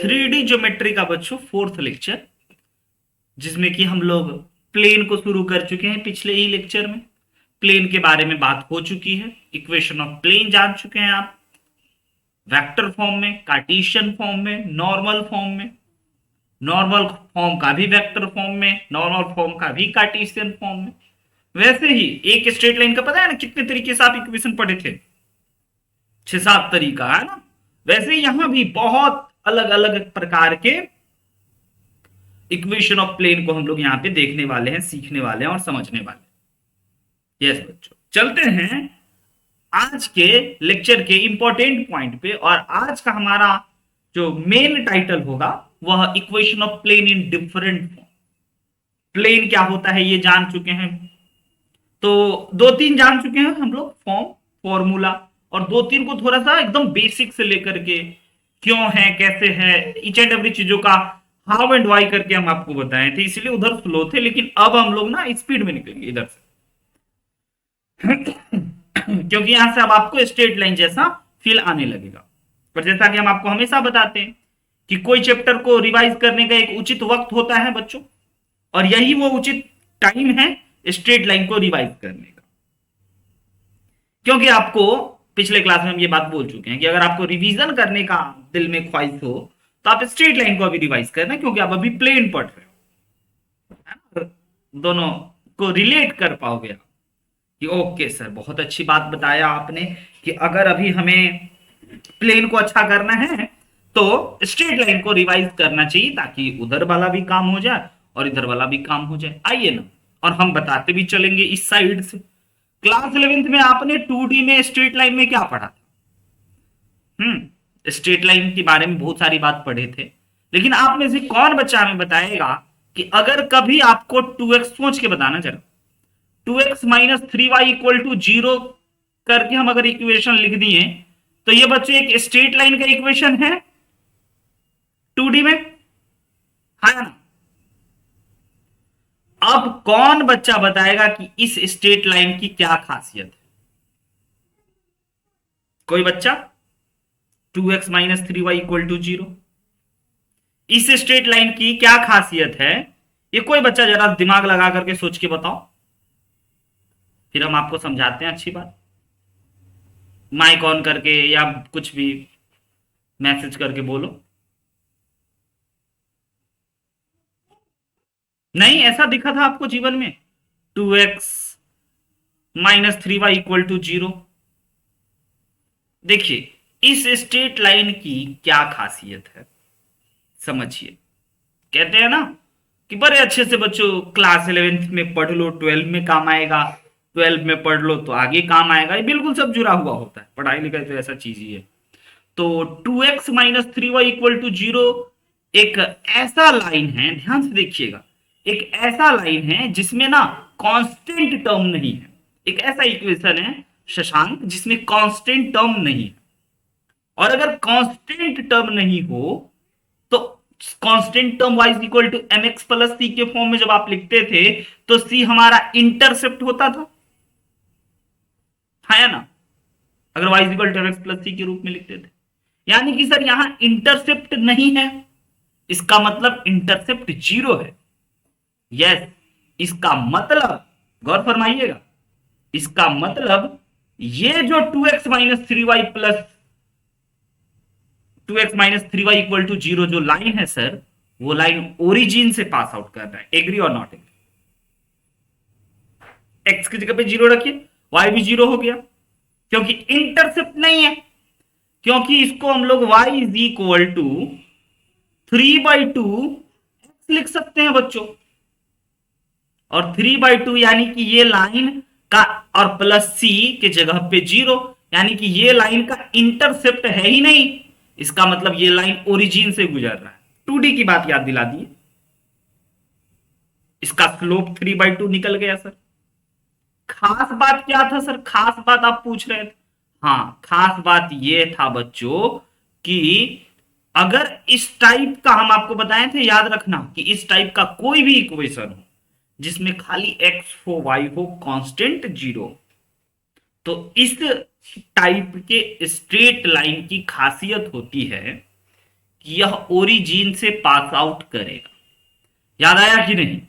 3D geometry का बच्चों fourth lecture, जिसमें कि हम लोग प्लेन को शुरू कर चुके हैं। पिछले ही लेक्चर में प्लेन के बारे में बात हो चुकी है। इक्वेशन ऑफ प्लेन जान चुके हैं आप, वेक्टर फॉर्म में, कार्टेशियन फॉर्म में, नॉर्मल फॉर्म में, नॉर्मल फॉर्म का भी वेक्टर फॉर्म में, नॉर्मल फॉर्म का भी कार्टेशियन फॉर्म में। वैसे ही एक स्ट्रेट लाइन का पता है ना कितने तरीके से आप इक्वेशन पढ़े थे? 6-7 तरीका है ना। वैसे यहां भी बहुत अलग अलग प्रकार के इक्वेशन ऑफ प्लेन को हम लोग यहाँ पे देखने वाले हैं, सीखने वाले हैं और समझने वाले हैं। यस बच्चों, चलते हैं आज के लेक्चर के इंपॉर्टेंट पॉइंट पे। और आज का हमारा जो मेन टाइटल होगा वह equation of plane in different form. Plane क्या होता है ये जान चुके हैं, तो 2-3 जान चुके हैं हम लोग, फॉर्म, फॉर्मूला, और 2-3 को थोड़ा सा एकदम बेसिक से लेकर के क्यों है, कैसे है, ईच एंड एवरी चीजों का हाउ एंड वाई करके हम आपको बताए थे, इसलिए उधर स्लो थे। लेकिन अब हम लोग ना स्पीड में निकलेंगे इधर से क्योंकि यहां से अब आपको स्ट्रेट लाइन जैसा फील आने लगेगा। पर जैसा कि हम आपको हमेशा बताते हैं कि कोई चैप्टर को रिवाइज करने का एक उचित वक्त होता है बच्चों, और यही वो उचित टाइम है स्ट्रेट लाइन को रिवाइज करने का। क्योंकि आपको पिछले क्लास में हम ये बात बोल चुके हैं कि अगर आपको रिवीजन करने का दिल में ख्वाहिश हो तो आप स्ट्रेट लाइन को अभी रिवाइज करना, क्योंकि आप अभी प्लेन पढ़ रहे हो, दोनों को रिलेट कर पाओगे कि ओके सर बहुत अच्छी बात बताया आपने कि अगर अभी हमें प्लेन को अच्छा करना है तो स्ट्रेट लाइन को रिवाइज करना चाहिए, ताकि उधर वाला भी काम हो जाए और इधर वाला भी काम हो जाए। आइए ना, और हम बताते भी चलेंगे इस साइड से। क्लास 11th में आपने 2D में स्ट्रेट लाइन में क्या पढ़ा था? स्ट्रेट लाइन के बारे में बहुत सारी बात पढ़े थे, लेकिन आप में से कौन बच्चा हमें बताएगा कि अगर कभी आपको 2x सोच के बताना, जरा 2x minus 3y equal to 0 करके हम अगर इक्वेशन लिख दिए तो ये बच्चे एक स्ट्रेट लाइन का इक्वेशन है 2D में, है ना? अब कौन बच्चा बताएगा कि इस स्ट्रेट लाइन की क्या खासियत है? कोई बच्चा? 2x minus 3y equal to 0, इस स्ट्रेट लाइन की क्या खासियत है? ये कोई बच्चा जरा दिमाग लगा करके सोच के बताओ, फिर हम आपको समझाते हैं अच्छी बात। माइक ऑन करके या कुछ भी मैसेज करके बोलो। नहीं, ऐसा दिखा था आपको जीवन में 2x minus 3y equal to 0? देखिए इस स्ट्रेट लाइन की क्या खासियत है समझिए। कहते हैं ना कि बड़े अच्छे से बच्चों क्लास 11th में पढ़ लो, 12 में काम आएगा, 12 में पढ़ लो तो आगे काम आएगा। ये बिल्कुल सब जुड़ा हुआ होता है, पढ़ाई लिखाई तो ऐसा चीज ही है। तो 2x minus 3y equal to 0 एक ऐसा लाइन है, ध्यान से देखिएगा, एक ऐसा लाइन है जिसमें ना कांस्टेंट टर्म नहीं है। एक ऐसा इक्वेशन है शशांक जिसमें कांस्टेंट टर्म नहीं है। और अगर कांस्टेंट टर्म नहीं हो तो constant term y is equal to m x plus c के फॉर्म में जब आप लिखते थे तो c हमारा इंटरसेप्ट होता था, है ना? अगर y is equal to m x plus c के रूप में लिखते थे, यानी कि सर यहां इंटरसेप्ट नहीं है, इसका मतलब इंटरसेप्ट 0 है। यस, इसका मतलब गौर फरमाइएगा, इसका मतलब ये जो 2x minus 3y plus 2x minus 3y equal to 0 जो लाइन है सर, वो लाइन ओरिजिन से पास आउट कर रहा है। एग्री और नॉट एग्री? x की जगह पे 0 रखिए, y भी 0 हो गया, क्योंकि इंटरसेप्ट नहीं है। क्योंकि इसको हम लोग y is equal to 3/2 x लिख सकते हैं बच्चों, और 3/2 यानी कि ये लाइन का, और प्लस c के जगह पे 0, यानी कि ये लाइन का इंटरसेप्ट है ही नहीं। इसका मतलब ये लाइन ओरिजिन से गुजर रहा है। 2D की बात याद दिला दी, इसका स्लोप 3/2 निकल गया सर। खास बात क्या था सर? खास बात आप पूछ रहे थे। हाँ, खास बात ये था बच्चों कि अगर इस टाइप का हम आपको बताए थे, याद रखना कि इस टाइप का कोई भी इक्वेशन हो जिसमें खाली x हो y हो कांस्टेंट 0, तो इस टाइप के स्ट्रेट लाइन की खासियत होती है कि यह ओरिजिन से पास आउट करेगा। याद आया कि नहीं?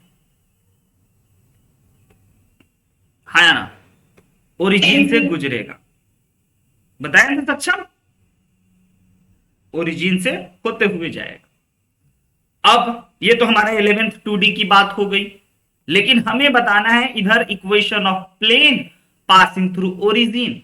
हाँ या ना? ओरिजिन से गुजरेगा, बताया ना सक्षम? ओरिजिन से होते हुए जाएगा। अब ये तो हमारा 11th 2D की बात हो गई, लेकिन हमें बताना है इधर equation of plane passing through origin.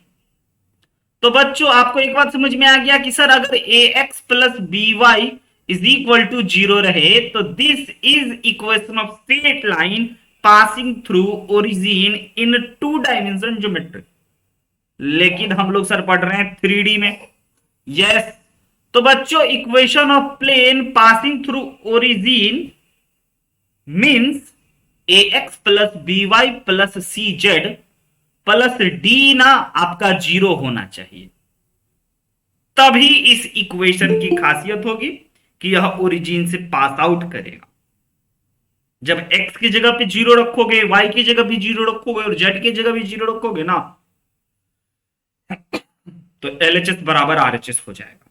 तो बच्चों आपको एक बात समझ में आ गया कि सर अगर a x plus B y is equal to 0 रहे तो this is equation of straight line passing through origin in 2 dimension geometry. लेकिन हम लोग सर पढ़ रहे हैं 3D में। यस, तो बच्चों equation of plane passing through origin means A x plus B Y plus C Z plus D ना आपका 0 होना चाहिए, तभी इस इक्वेशन की खासियत होगी कि यह ओरिजिन से पास आउट करेगा। जब x की जगह पे 0 रखोगे, y की जगह भी 0 रखोगे और z की जगह भी 0 रखोगे ना, तो LHS बराबर RHS हो जाएगा,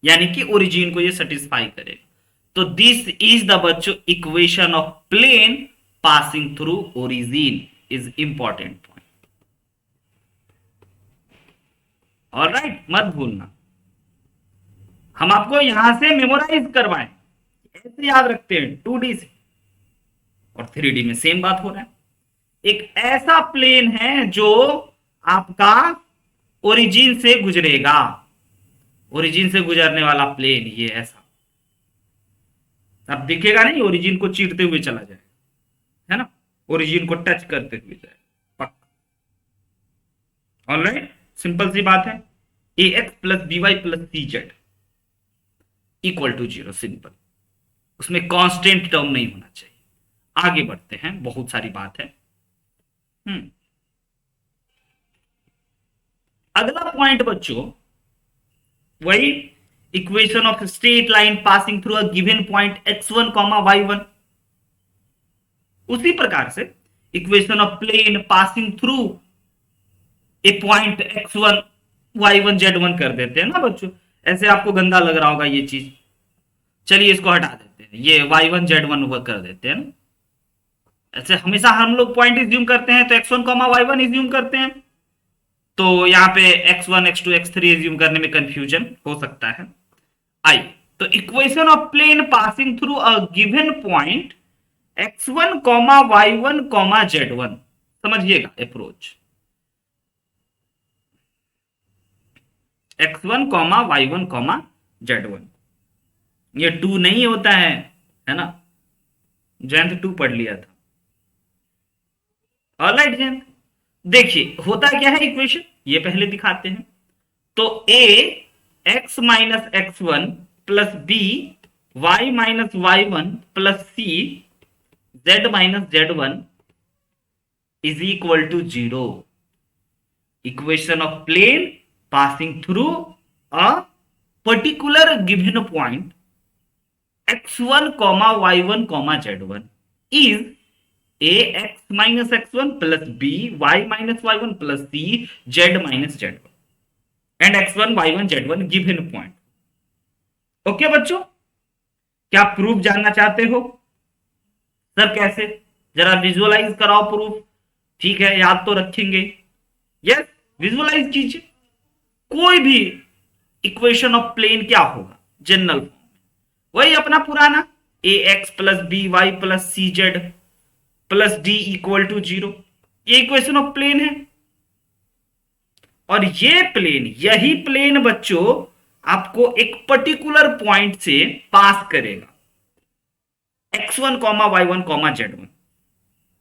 यानी कि ओरिजिन को ये सेटिस्फाई करेगा। तो दिस इज द बच्चों equation of plane passing through origin is important point. Alright, मत भूलना, हम आपको यहां से मेमोराइज करवाएं, ऐसे याद रखते हैं 2D से, और 3D में सेम बात हो रहा है। एक ऐसा प्लेन है जो आपका ओरिजिन से गुजरेगा, ओरिजिन से गुजरने वाला प्लेन ये ऐसा, अब दिखेगा नहीं, ओरिजिन को चीरते हुए चला जाए, है ना, ओरिजिन को टच करते हुए जाए, पक्का। ऑलराइट, सिंपल सी बात है, a x plus B Y plus C z equal to 0, simple, उसमें कांस्टेंट टर्म नहीं होना चाहिए। आगे बढ़ते हैं, बहुत सारी बात है। अगला पॉइंट बच्चों वही equation of straight line passing through a given point x1, y1। उसी प्रकार से equation of plane passing through a point x1, y1, z1 कर देते हैं ना बच्चों। ऐसे आपको गंदा लग रहा होगा ये चीज, चलिए इसको हटा देते हैं, ये y1 z1 कर देते हैं ना। ऐसे हमेशा हम लोग पॉइंट इज्यूम करते हैं तो x1, y1 इज्यूम करते हैं, तो यहाँ पे x1, x2, x3 इज्यूम करने में कंफ्यूजन हो सकता है। आइए, तो equation of plane passing through a given point x1, y1, z1, समझिएगा अप्रोच। x1, y1, z1, ये 2 नहीं होता है ना, जयंत 2 पढ़ लिया था। ऑलराइट जयंत, देखिए होता क्या है इक्वेशन, ये पहले दिखाते हैं। तो a x minus x1 plus b y minus y1 plus c z minus z1 is equal to 0। Equation of plane passing through a particular given point x1, y1, z1 is ax minus x1 plus b y minus y1 plus c z minus z1 and x1, y1, z1 given point। Okay बच्चों, क्या proof जानना चाहते हो? Sir कैसे? जरा visualise कराओ proof. ठीक है, याद तो रखेंगे। यस, विजुअलाइज कीजिए। कोई भी इक्वेशन ऑफ प्लेन क्या होगा जनरल फॉर्म में, वही अपना पुराना a x plus B Y plus C Z plus d equal to 0, ये इक्वेशन ऑफ प्लेन है। और ये प्लेन, यही प्लेन बच्चों आपको एक पर्टिकुलर पॉइंट से पास करेगा x1, y1, z1,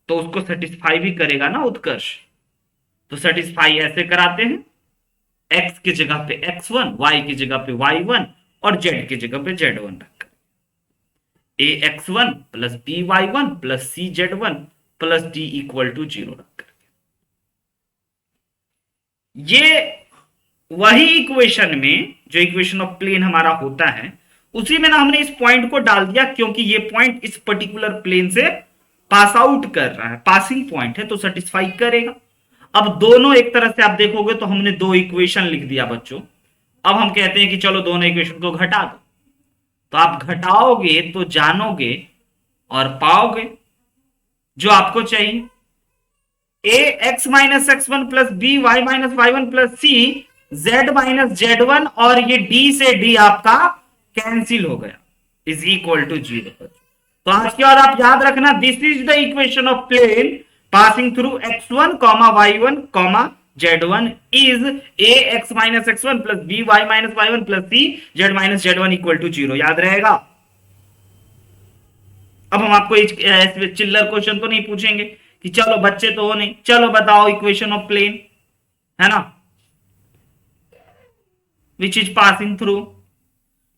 तो उसको सेटिस्फाई भी करेगा ना उत्कर्ष। तो सेटिस्फाई ऐसे कराते हैं, x की जगह पे x1, y की जगह पे y1 और z की जगह पे z1 रखकर ax1 plus by1 plus cz1 plus d equal to 0 रखकर। ये वही इक्वेशन में जो इक्वेशन ऑफ प्लेन हमारा होता है, उसी में ना हमने इस पॉइंट को डाल दिया, क्योंकि ये पॉइंट इस पर्टिकुलर प्लेन से पास आउट कर रहा है, पासिंग पॉइंट है, तो सेटिस्फाई करेगा। अब दोनों एक तरह से आप देखोगे तो हमने 2 इक्वेशन लिख दिया बच्चों, अब हम कहते हैं कि चलो दोनों इक्वेशन को घटा दो, तो आप घटाओगे तो जानोगे और पाओगे जो आपको चाहिए। A x minus x one plus B y minus y one plus C z minus z one, और ये डी से डी आपका कैंसिल हो गया, इज इक्वल टू 0। तो आज के बाद आप याद रखना, this is the equation of plane passing through x1 comma y1 comma z1 is a x minus x1 plus b y minus y1 plus c z minus z1 equal to 0। याद रहेगा। अब हम आपको चिल्लर क्वेश्चन तो नहीं पूछेंगे कि चलो बच्चे तो हो नहीं, चलो बताओ इक्वेशन ऑफ प्लेन, है ना, which is passing through,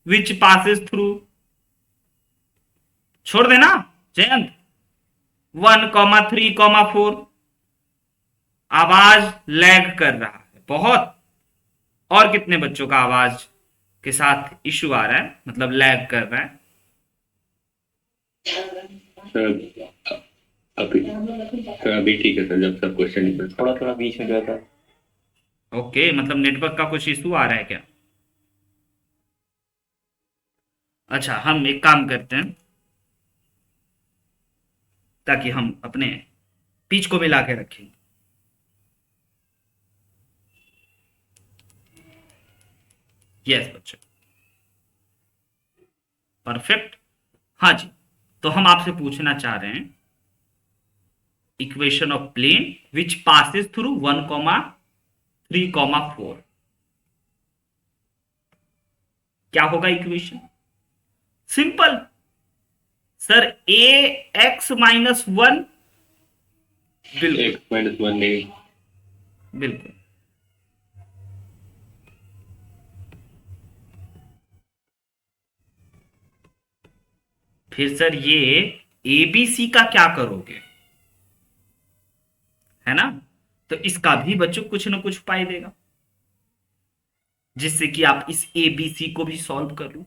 which passes through, छोड़ देना जयंत। 1,3,4 आवाज लैग कर रहा है बहुत। और कितने बच्चों का आवाज के साथ इश्यू आ रहा है, मतलब लैग कर रहा है? अभी ठीक है सर, जब सब क्वेश्चन थोड़ा थोड़ा बीच में गया था। ओके, मतलब नेटवर्क का कुछ इशू आ रहा है क्या? अच्छा, हम एक काम करते हैं ताकि हम अपने पिच को मिला के रखें। यस बच्चों, परफेक्ट। हाँ जी, तो हम आपसे पूछना चाह रहे हैं equation of plane which passes through 1,3,4 क्या होगा equation? Simple sir, A x minus one, -1 नहीं, बिल्कुल। फिर सर ये एबीसी का क्या करोगे, है ना? तो इसका भी बच्चों कुछ ना कुछ उपाय देगा जिससे कि आप इस एबीसी को भी सॉल्व कर लो।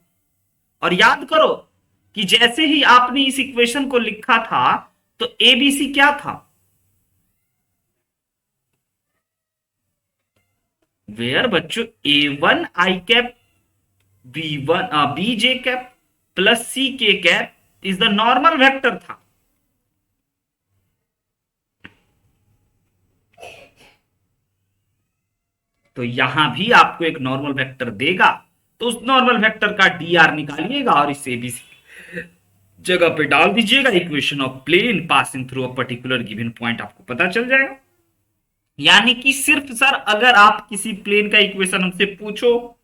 और याद करो कि जैसे ही आपने इस इक्वेशन को लिखा था तो एबीसी क्या था? वेयर बच्चों A1 I cap B1 BJ cap plus C K cap is the normal vector था। तो यहां भी आपको एक नॉर्मल वेक्टर देगा, तो उस नॉर्मल वेक्टर का dr निकालिएगा और इस एबीसी जगह पे डाल दीजिएगा। इक्वेशन of plane passing through a particular given पॉइंट आपको पता चल जाएगा। यानी कि सिर्फ सर अगर आप किसी प्लेन का इक्वेशन हमसे पूछो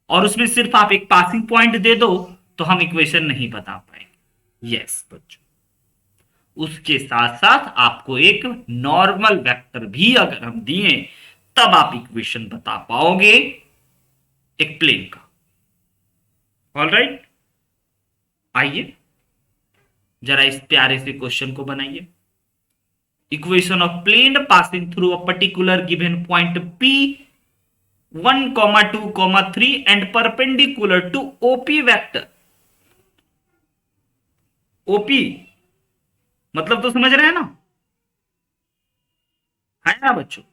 और उसमें सिर्फ आप एक पासिंग पॉइंट दे दो तो हम इक्वेशन नहीं बता पाएंगे। यस बच्चों, उसके साथ साथ आपको एक नॉर्मल वेक्टर भी अगर हम दिए तब आप इक्वेशन बता पाओगे एक प्लेन का। ऑलराइट, आइए जरा इस प्यारे से क्वेश्चन को बनाइए। Equation of plane passing through a particular given point P 1, 2, 3 and perpendicular to OP vector. OP मतलब तो समझ रहे हैं ना, है ना बच्चों?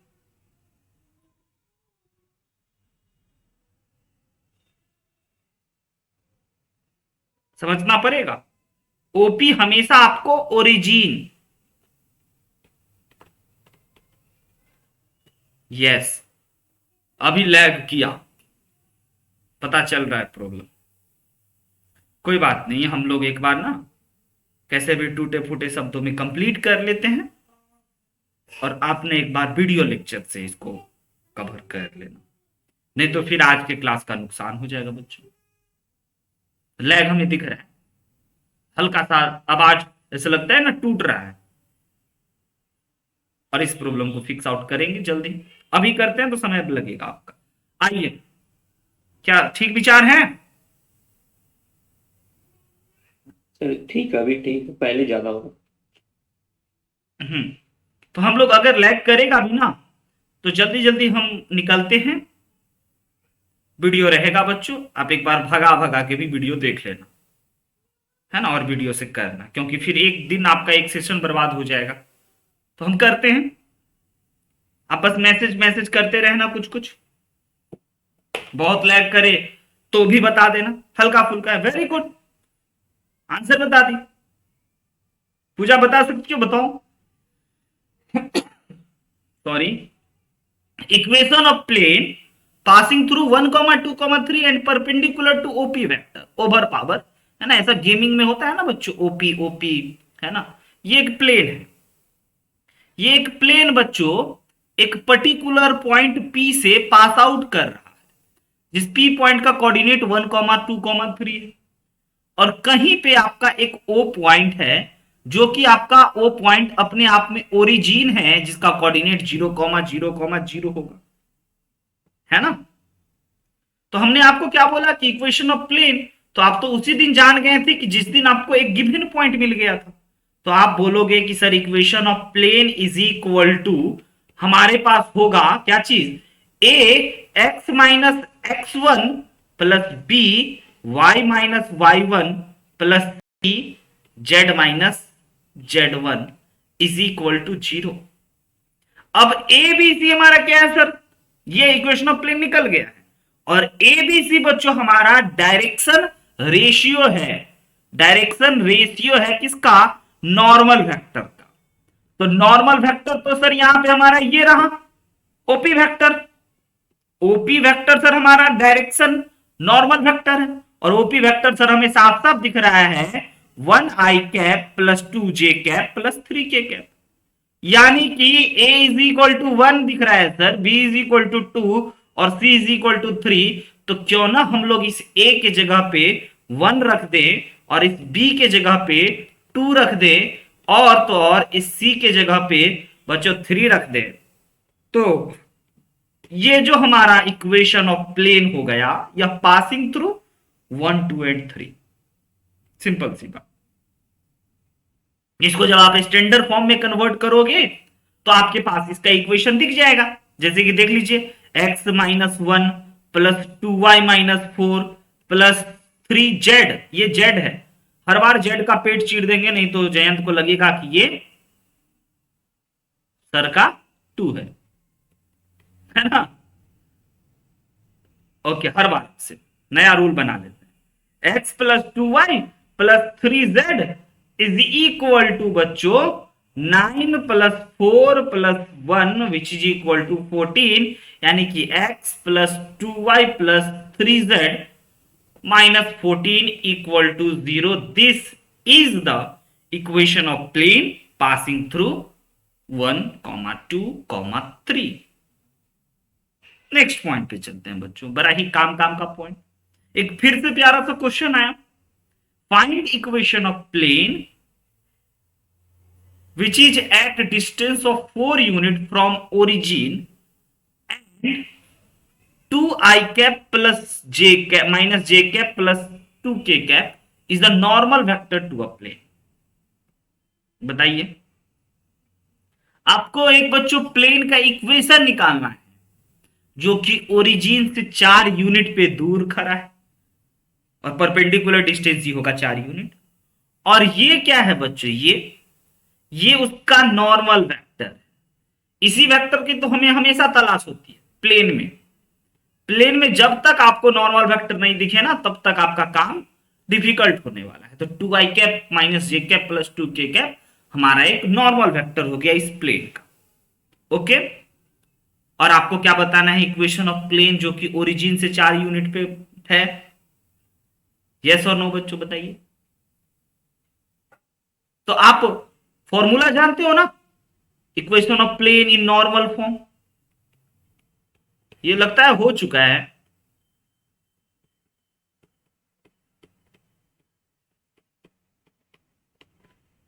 समझना पड़ेगा। OP हमेशा आपको ओरिजिन, यस अभी लैग किया, पता चल रहा है प्रॉब्लम। कोई बात नहीं, हम लोग एक बार ना कैसे भी टूटे फूटे शब्दों में कंप्लीट कर लेते हैं और आपने एक बार वीडियो लेक्चर से इसको कवर कर लेना, नहीं तो फिर आज के क्लास का नुकसान हो जाएगा बच्चों। लैग हमें दिख रहा है, हल्का सा आवाज ऐसा लगता है ना टूट रहा है, और इस प्रॉब्लम को फिक्स आउट करेंगे जल्दी। अभी करते हैं तो समय लगेगा आपका। आइए, क्या ठीक विचार है? ठीक है, अभी ठीक है, पहले ज्यादा होगा। तो हम लोग अगर लैग करेगा भी ना तो जल्दी जल्दी हम निकलते हैं। वीडियो रहेगा बच्चों, आप एक बार भगा भगा के भी वीडियो देख लेना, है ना, और वीडियो से करना, क्योंकि फिर एक दिन आपका एक सेशन बर्बाद हो जाएगा। तो हम करते हैं, आप बस मैसेज करते रहना कुछ कुछ, बहुत लैग करे तो भी बता देना, हल्का फुल्का है। वेरी गुड, आंसर बता दी। पूजा बता सकती हो, बताओ। Sorry, equation of plane passing through 1, 2, 3 and perpendicular to OP vector over power, है ना, ऐसा गेमिंग में होता है ना बच्चों, ओपी ओपी, है ना। ये एक प्लेन है, ये एक प्लेन बच्चों एक पर्टिकुलर पॉइंट पी से पास आउट कर रहा है, जिस पी पॉइंट का कोऑर्डिनेट 1, 2, 3 है, और कहीं पे आपका एक ओ पॉइंट है जो कि आपका ओ पॉइंट अपने आप में ओरिजिन है, जिसका कोऑर्डिनेट 0, 0, 0 होगा, है ना। तो हमने आपको क्या बोला कि इक्वेशन ऑफ प्लेन, तो आप तो उसी दिन जान गए थे कि जिस दिन आपको एक गिवन पॉइंट मिल गया था, तो आप बोलोगे कि sir equation of plane is equal to, हमारे पास होगा क्या चीज, a x minus x one plus B y minus y one plus C z minus z one is equal to 0। अब ए बी सी हमारा क्या है सर, ये इक्वेशन ऑफ प्लेन निकल गया है, और ए बी सी बच्चों हमारा डायरेक्शन रेशियो है, डायरेक्शन रेशियो है किसका, नॉर्मल वेक्टर का। तो नॉर्मल वेक्टर तो सर यहां पे हमारा ये रहा OP vector, OP vector sir हमारा डायरेक्शन नॉर्मल वेक्टर है, और ओपी वेक्टर सर हमें साफ साफ दिख रहा है 1 आई कैप प्लस 2 जे कैप प्लस 3 के कैप, यानी कि a इज इक्वल टू 1 दिख रहा है sir, b is equal to 2 और c इज इक्वल टू 3। तो क्यों ना हम लोग इस a के जगह पे 1 रख दें और इस b के जगह पे 2 रख दें, और तो और इस c के जगह पे बच्चों 3 रख दें। तो ये जो हमारा इक्वेशन ऑफ प्लेन हो गया, या पासिंग थ्रू 1, 2 एंड 3, सिंपल सी बात। इसको जब आप स्टैंडर्ड फॉर्म में कन्वर्ट करोगे तो आपके पास इसका इक्वेशन दिख जाएगा, जैसे कि देख लीजिए x minus 1 plus 2y minus 4 plus 3z, ये z है, हर बार z का पेट चीर देंगे नहीं तो जयंत को लगेगा कि ये सर का 2 है ना। ओके, हर बार से नया रूल बना लेते हैं, x plus 2y plus 3z is equal to बच्चों 9 plus 4 plus 1 which is equal to 14, यानी कि x plus 2y plus 3z minus 14 equal to 0। This is the equation of plane passing through 1, 2, 3। Next point पे चलते हैं बच्चों, बड़ा ही काम का पॉइंट। एक फिर से प्यारा सा क्वेश्चन आया, find equation of plane which is at distance of 4 unit from origin and 2 I cap plus j cap minus j cap plus 2 k cap is the normal vector to a plane। बताइए, आपको एक बच्चों plane का equation निकालना है जो कि origin से 4 यूनिट पे दूर खड़ा है, और परपेंडिकुलर डिस्टेंस ही होगा 4 यूनिट, और ये क्या है बच्चों, ये उसका नॉर्मल वेक्टर है। इसी वेक्टर की तो हमें हमेशा तलाश होती है प्लेन में। प्लेन में जब तक आपको नॉर्मल वेक्टर नहीं दिखे ना, तब तक आपका काम डिफिकल्ट होने वाला है। तो 2 आई कैप माइनस जे कैप प्लस 2 के कैप हमारा एक नॉर्मल वेक्टर हो गया इस प्लेन का। ओके, और आपको क्या बताना है, इक्वेशन ऑफ प्लेन जो कि ओरिजिन से 4 यूनिट पे है। यस और नो बच्चों बताइए। तो आप फॉर्मूला जानते हो ना, equation of plane in normal form, ये लगता है हो चुका है।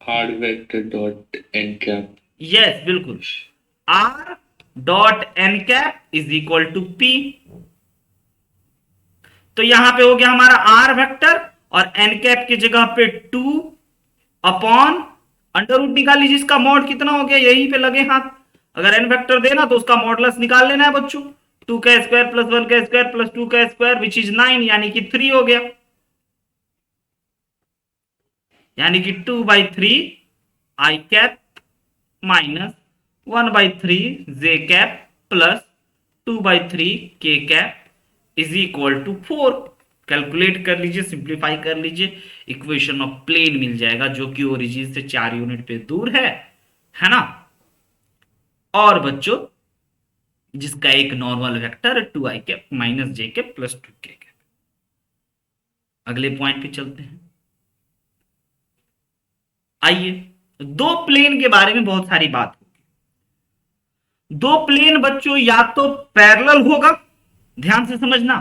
Hard vector dot N cap, yes बिल्कुल, r dot N cap is equal to p। तो यहां पे हो गया हमारा r वेक्टर, और n कैप की जगह पे 2 अपॉन अंडर रूट निकाल लीजिए, इसका मॉड कितना हो गया, यहीं पे लगे हाथ। अगर n वेक्टर देना तो उसका मॉडुलस निकाल लेना है बच्चों, 2 का स्क्वायर प्लस 1 का स्क्वायर प्लस 2 का स्क्वायर विच इज 9, यानी कि 3 हो गया, यानी कि 2/3 I cap minus 1/3 J cap plus 2/3 K cap is equal to 4। Calculate कर लीजिए, सिंप्लीफाई कर लीजिए, इक्वेशन ऑफ प्लेन मिल जाएगा जो कि ओरिजिन से 4 यूनिट पे दूर है ना। और बच्चों जिसका एक normal vector 2i cap minus j cap plus 2k cap. अगले पॉइंट पे चलते हैं। आइए, दो प्लेन के बारे में बहुत सारी बात होगी। दो प्लेन बच्चों या तो पैरेलल होगा, ध्यान से समझना,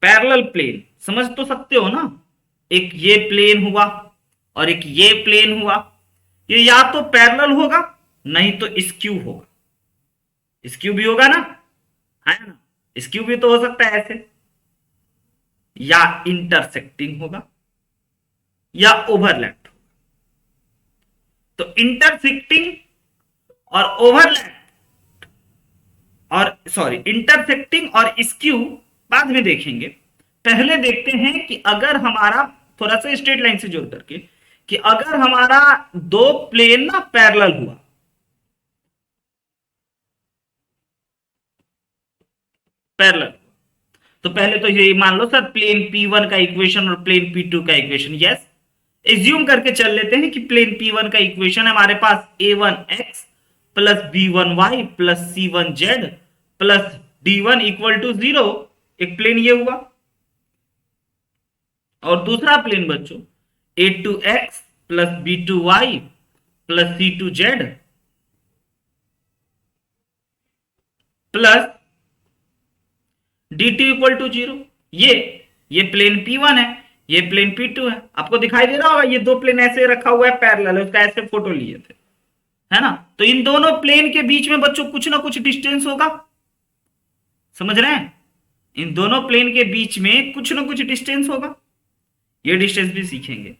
पैरेलल प्लेन समझ तो सकते हो ना, एक ये प्लेन हुआ और एक ये प्लेन हुआ, ये या तो पैरेलल होगा नहीं तो स्क्यू होगा। स्क्यू भी होगा ना, है ना, स्क्यू भी तो हो सकता है ऐसे, या इंटरसेक्टिंग होगा या ओवरलैप। तो इंटरसेक्टिंग और ओवरलैप और सॉरी इंटरसेक्टिंग और स्क्यू बाद में देखेंगे। पहले देखते हैं कि अगर हमारा थोड़ा सा स्ट्रेट लाइन से जोड़ करके, कि अगर हमारा दो प्लेन ना पैरेलल हुआ, पैरेलल, तो पहले तो ये मान लो सर प्लेन P1 का इक्वेशन और प्लेन P2 का इक्वेशन, यस एज्यूम करके चल लेते हैं कि प्लेन P1 का इक्वेशन है हमारे पास a1x plus b1y plus c1z plus d1 equal to 0। एक प्लेन ये हुआ, और दूसरा प्लेन बच्चों a2x plus b2y plus c2z plus dt equal to 0। ये प्लेन P1 है, ये प्लेन P2 है। आपको दिखाई दे रहा होगा ये दो प्लेन ऐसे रखा हुआ है, पैरेलल है, उसका ऐसे फोटो लिए थे, है ना। तो इन दोनों प्लेन के बीच में बच्चों कुछ ना कुछ डिस्टेंस होगा, समझ रहे हैं, इन दोनों प्लेन के बीच में कुछ ना कुछ डिस्टेंस होगा, ये डिस्टेंस भी सीखेंगे।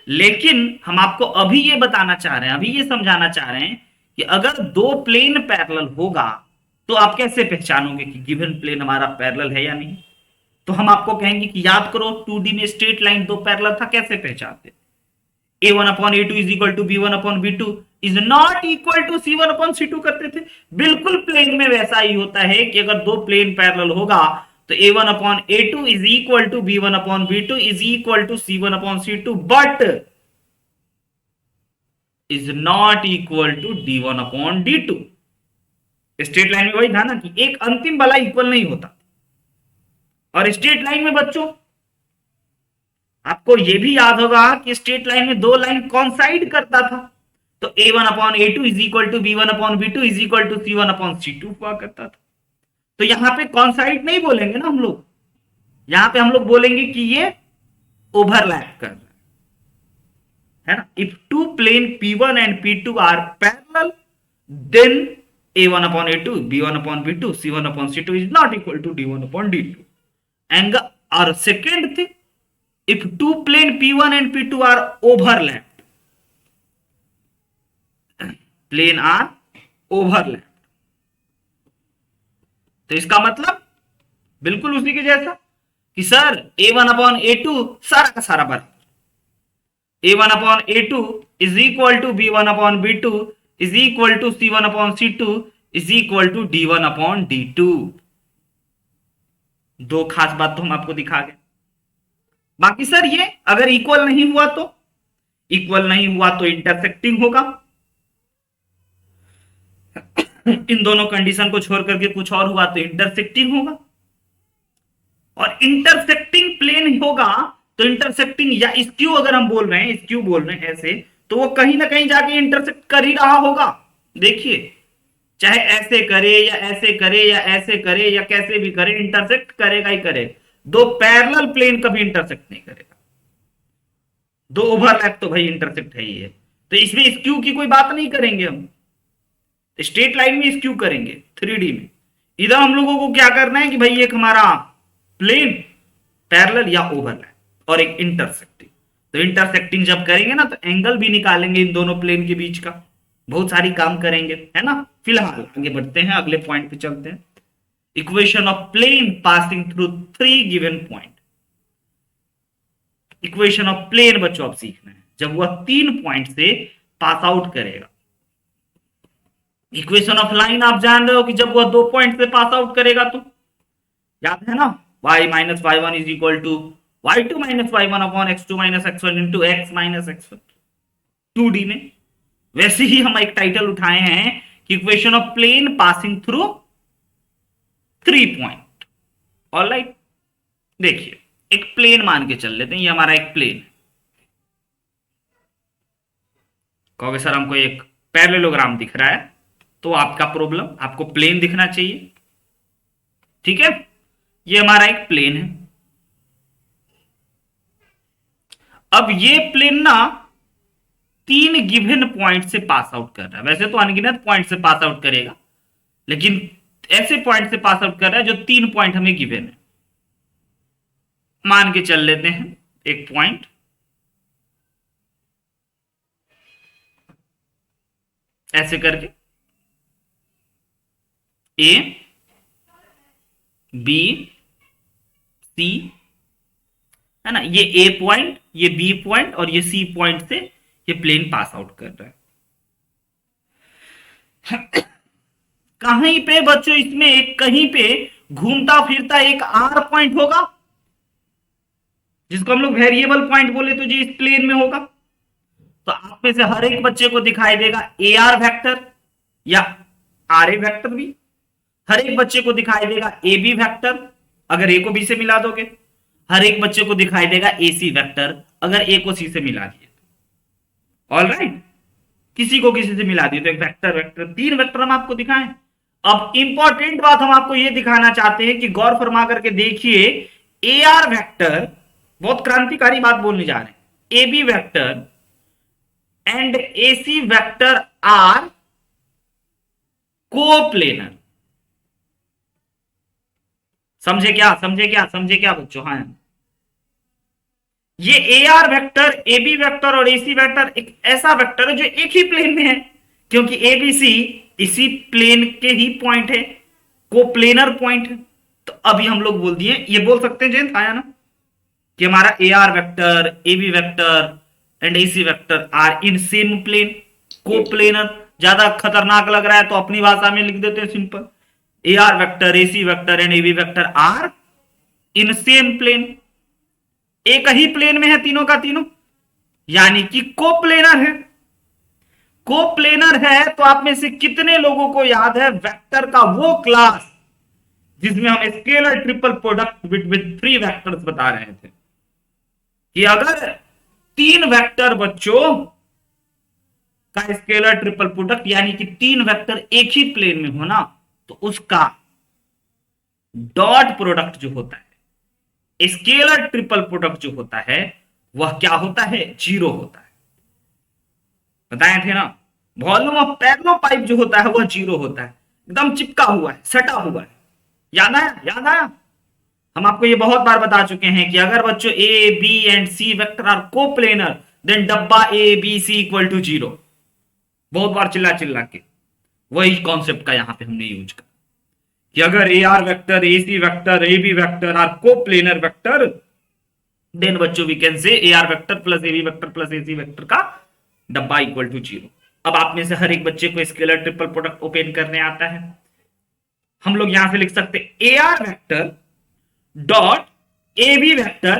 लेकिन हम आपको अभी ये बताना चाह रहे हैं, अभी ये समझाना चाह रहे हैं कि अगर दो प्लेन पैरेलल होगा तो आप कैसे पहचानोगे कि गिवन प्लेन हमारा पैरेलल है या नहीं। तो हम आपको कहेंगे कि याद करो 2D में स्ट्रेट लाइन दो पैरेलल था, कैसे पहचानते, a1/a2 is equal to b1/b2 is not equal to c1/c2 करते थे। बिल्कुल प्लेन में वैसा ही होता है कि अगर दो प्लेन पैरेलल होगा तो a1/a2 is equal to b1/b2 is equal to c1/c2 but is not equal to d1/d2। Straight line में वही था ना कि एक अंतिम वाला इक्वल नहीं होता। और स्ट्रेट लाइन में बच्चों आपको यह भी याद होगा कि स्ट्रेट लाइन में दो लाइन कॉन्साइड करता था, तो a1/a2 is equal to b1/b2 is equal to c1/c2 हुआ करता था। तो यहां पे कॉन्साइड नहीं बोलेंगे ना हम लोग, यहां पे हम लोग बोलेंगे कि ये ओवरलैप कर रहा है ना। If two plane P1 and P2 are parallel then a1/a2 b1/b2 c1/c2 is not equal to d1/d2 angle। और second thing, if two plane P1 and P2 are overlapped, plane are overlapped, तो इसका मतलब बिल्कुल उसी के जैसा कि sir a1/a2 सारा का सारा बराबर, a1/a2 is equal to b1/b2 is equal to c1/c2 is equal to d1/d2। दो खास बात तो हम आपको दिखा गए। बाकी सर ये अगर इक्वल नहीं हुआ तो, इक्वल नहीं हुआ तो इंटरसेक्टिंग होगा। इन दोनों कंडीशन को छोड़ करके कुछ और हुआ तो इंटरसेक्टिंग होगा। और इंटरसेक्टिंग प्लेन होगा तो इंटरसेक्टिंग या स्क्यू, अगर हम बोल रहे हैं स्क्यू बोल रहे हैं ऐसे, तो वो कहीं ना कहीं जाके इंटरसेक्ट कर ही रहा होगा। देखिए चाहे ऐसे करे या ऐसे करे या ऐसे करे या कैसे भी करे, इंटरसेक्ट करेगा ही करेगा। दो पैरेलल प्लेन कभी इंटरसेक्ट नहीं करेगा, दो ओवरलैप तो भाई इंटरसेक्ट है ही है। तो इसमें स्क्यू की कोई बात नहीं करेंगे हम, स्ट्रेट लाइन में स्क्यू करेंगे 3D में। इधर हम लोगों को क्या करना है कि भाई एक हमारा प्लेन पैरेलल या ओवरलैप और एक इंटरसेक्टिंग। तो इंटरसेक्टिंग जब करेंगे ना तो एंगल भी निकालेंगे इन दोनों प्लेन के बीच का, बहुत सारी काम करेंगे, है ना। फिलहाल आगे बढ़ते हैं, अगले पॉइंट पे चलते हैं। Equation of plane passing through 3 given point. Equation of plane बच्चों आप सीखना है जब वह 3 पॉइंट से पास आउट करेगा। इक्वेशन ऑफ लाइन आप जान रहे हो कि जब वह 2 पॉइंट से पास आउट करेगा तो याद है ना, y minus y one is equal to y two minus y one upon x two minus x one into x minus x one 2D में। वैसे ही हम एक टाइटल उठाए हैं कि equation of plane passing through 3 point. Alright, देखिए एक plane मान के चल लेते हैं, ये हमारा एक प्लेन है। कहोगे सर हमको एक पैरेललोग्राम दिख रहा है, तो आपका प्रॉब्लम, आपको प्लेन दिखना चाहिए। ठीक है, ये हमारा एक प्लेन है। अब ये प्लेन ना 3 गिवन पॉइंट से पास आउट कर रहा है। वैसे तो अनगिनत पॉइंट से पास आउट करेगा, लेकिन ऐसे पॉइंट से पास आउट कर रहा है जो 3 पॉइंट हमें गिवन है। मान के चल लेते हैं एक पॉइंट, ऐसे करके ए बी सी है ना, ये ए पॉइंट, ये बी पॉइंट और ये सी पॉइंट से ये प्लेन पास आउट कर रहा है। कहीं पे बच्चों इसमें एक कहीं पे घूमता फिरता एक आर पॉइंट होगा, जिसको हम लोग वेरिएबल पॉइंट बोले, तो जी इस प्लेन में होगा। तो आप में से हर एक बच्चे को दिखाई देगा ए आर वेक्टर या आर ए वेक्टर भी। हर एक बच्चे को दिखाई देगा ए बी वेक्टर, अगर ए को बी से मिला दोगे। हर एक बच्चे को दिखाई देगा ए सी वेक्टर, अगर ए को सी से मिला दिए। ऑल राइट, किसी को किसी से मिला दिए तो एक वेक्टर वेक्टर 3 वेक्टर हम आपको दिखाएं। अब इंपॉर्टेंट बात हम आपको यह दिखाना चाहते हैं कि गौर फरमा करके देखिए, ए आर वेक्टर, बहुत क्रांतिकारी बात बोलने जा रहे हैं, A B vector and A C vector are coplanar. समझे क्या, समझे क्या, समझे क्या बच्चों? हाँ, ये A are vector, A B vector और ए सी वेक्टर एक ऐसा वेक्टर है जो एक ही प्लेन में है, क्योंकि ए बी सी इसी प्लेन के ही पॉइंट है, कोप्लेनर पॉइंट है। तो अभी हम लोग बोल दिए, ये बोल सकते हैं जयंत, आया ना, कि हमारा A are vector, A B vector and A C vector are in same plane, coplanar. ज्यादा खतरनाक लग रहा है तो अपनी भाषा में लिख देते हैं simple, A are vector, A C vector and A B vector are in same plane. एक ही प्लेन में है तीनों का तीनों, यानी कि कोप्लेनर है। कोप्लेनर है तो आप में से कितने लोगों को याद है वेक्टर का वो क्लास जिसमें हम scalar triple product between 3 vectors बता रहे थे, कि अगर 3 वेक्टर बच्चों का स्केलर ट्रिपल प्रोडक्ट यानी कि 3 वेक्टर एक ही प्लेन में होना, तो उसका डॉट प्रोडक्ट जो होता है, स्केलर ट्रिपल प्रोडक्ट जो होता है, वह क्या होता है? 0 होता है। बताए थे ना, वॉल्यूम ऑफ पैरेलल पाइप जो होता है वह 0 होता है, एकदम चिपका हुआ है, सटा हुआ है। याद आया, याद आया? हम आपको ये बहुत बार बता चुके हैं कि अगर बच्चों a b and c vector are coplanar, then डब्बा a b c equal to 0। बहुत बार चिल्ला चिल्ला के वही कॉन्सेप्ट का यहां पे हमने यूज किया कि अगर a are vector, A C vector, A B vector are coplanar vector, then बच्चों we can say a are vector plus a B vector plus a C vector का डब्बा इक्वल टू 0। अब आप में से हर एक बच्चे को स्केलर ट्रिपल प्रोडक्ट ओपन करने आता है। हम लोग यहां से लिख सकते हैं A are vector dot A B vector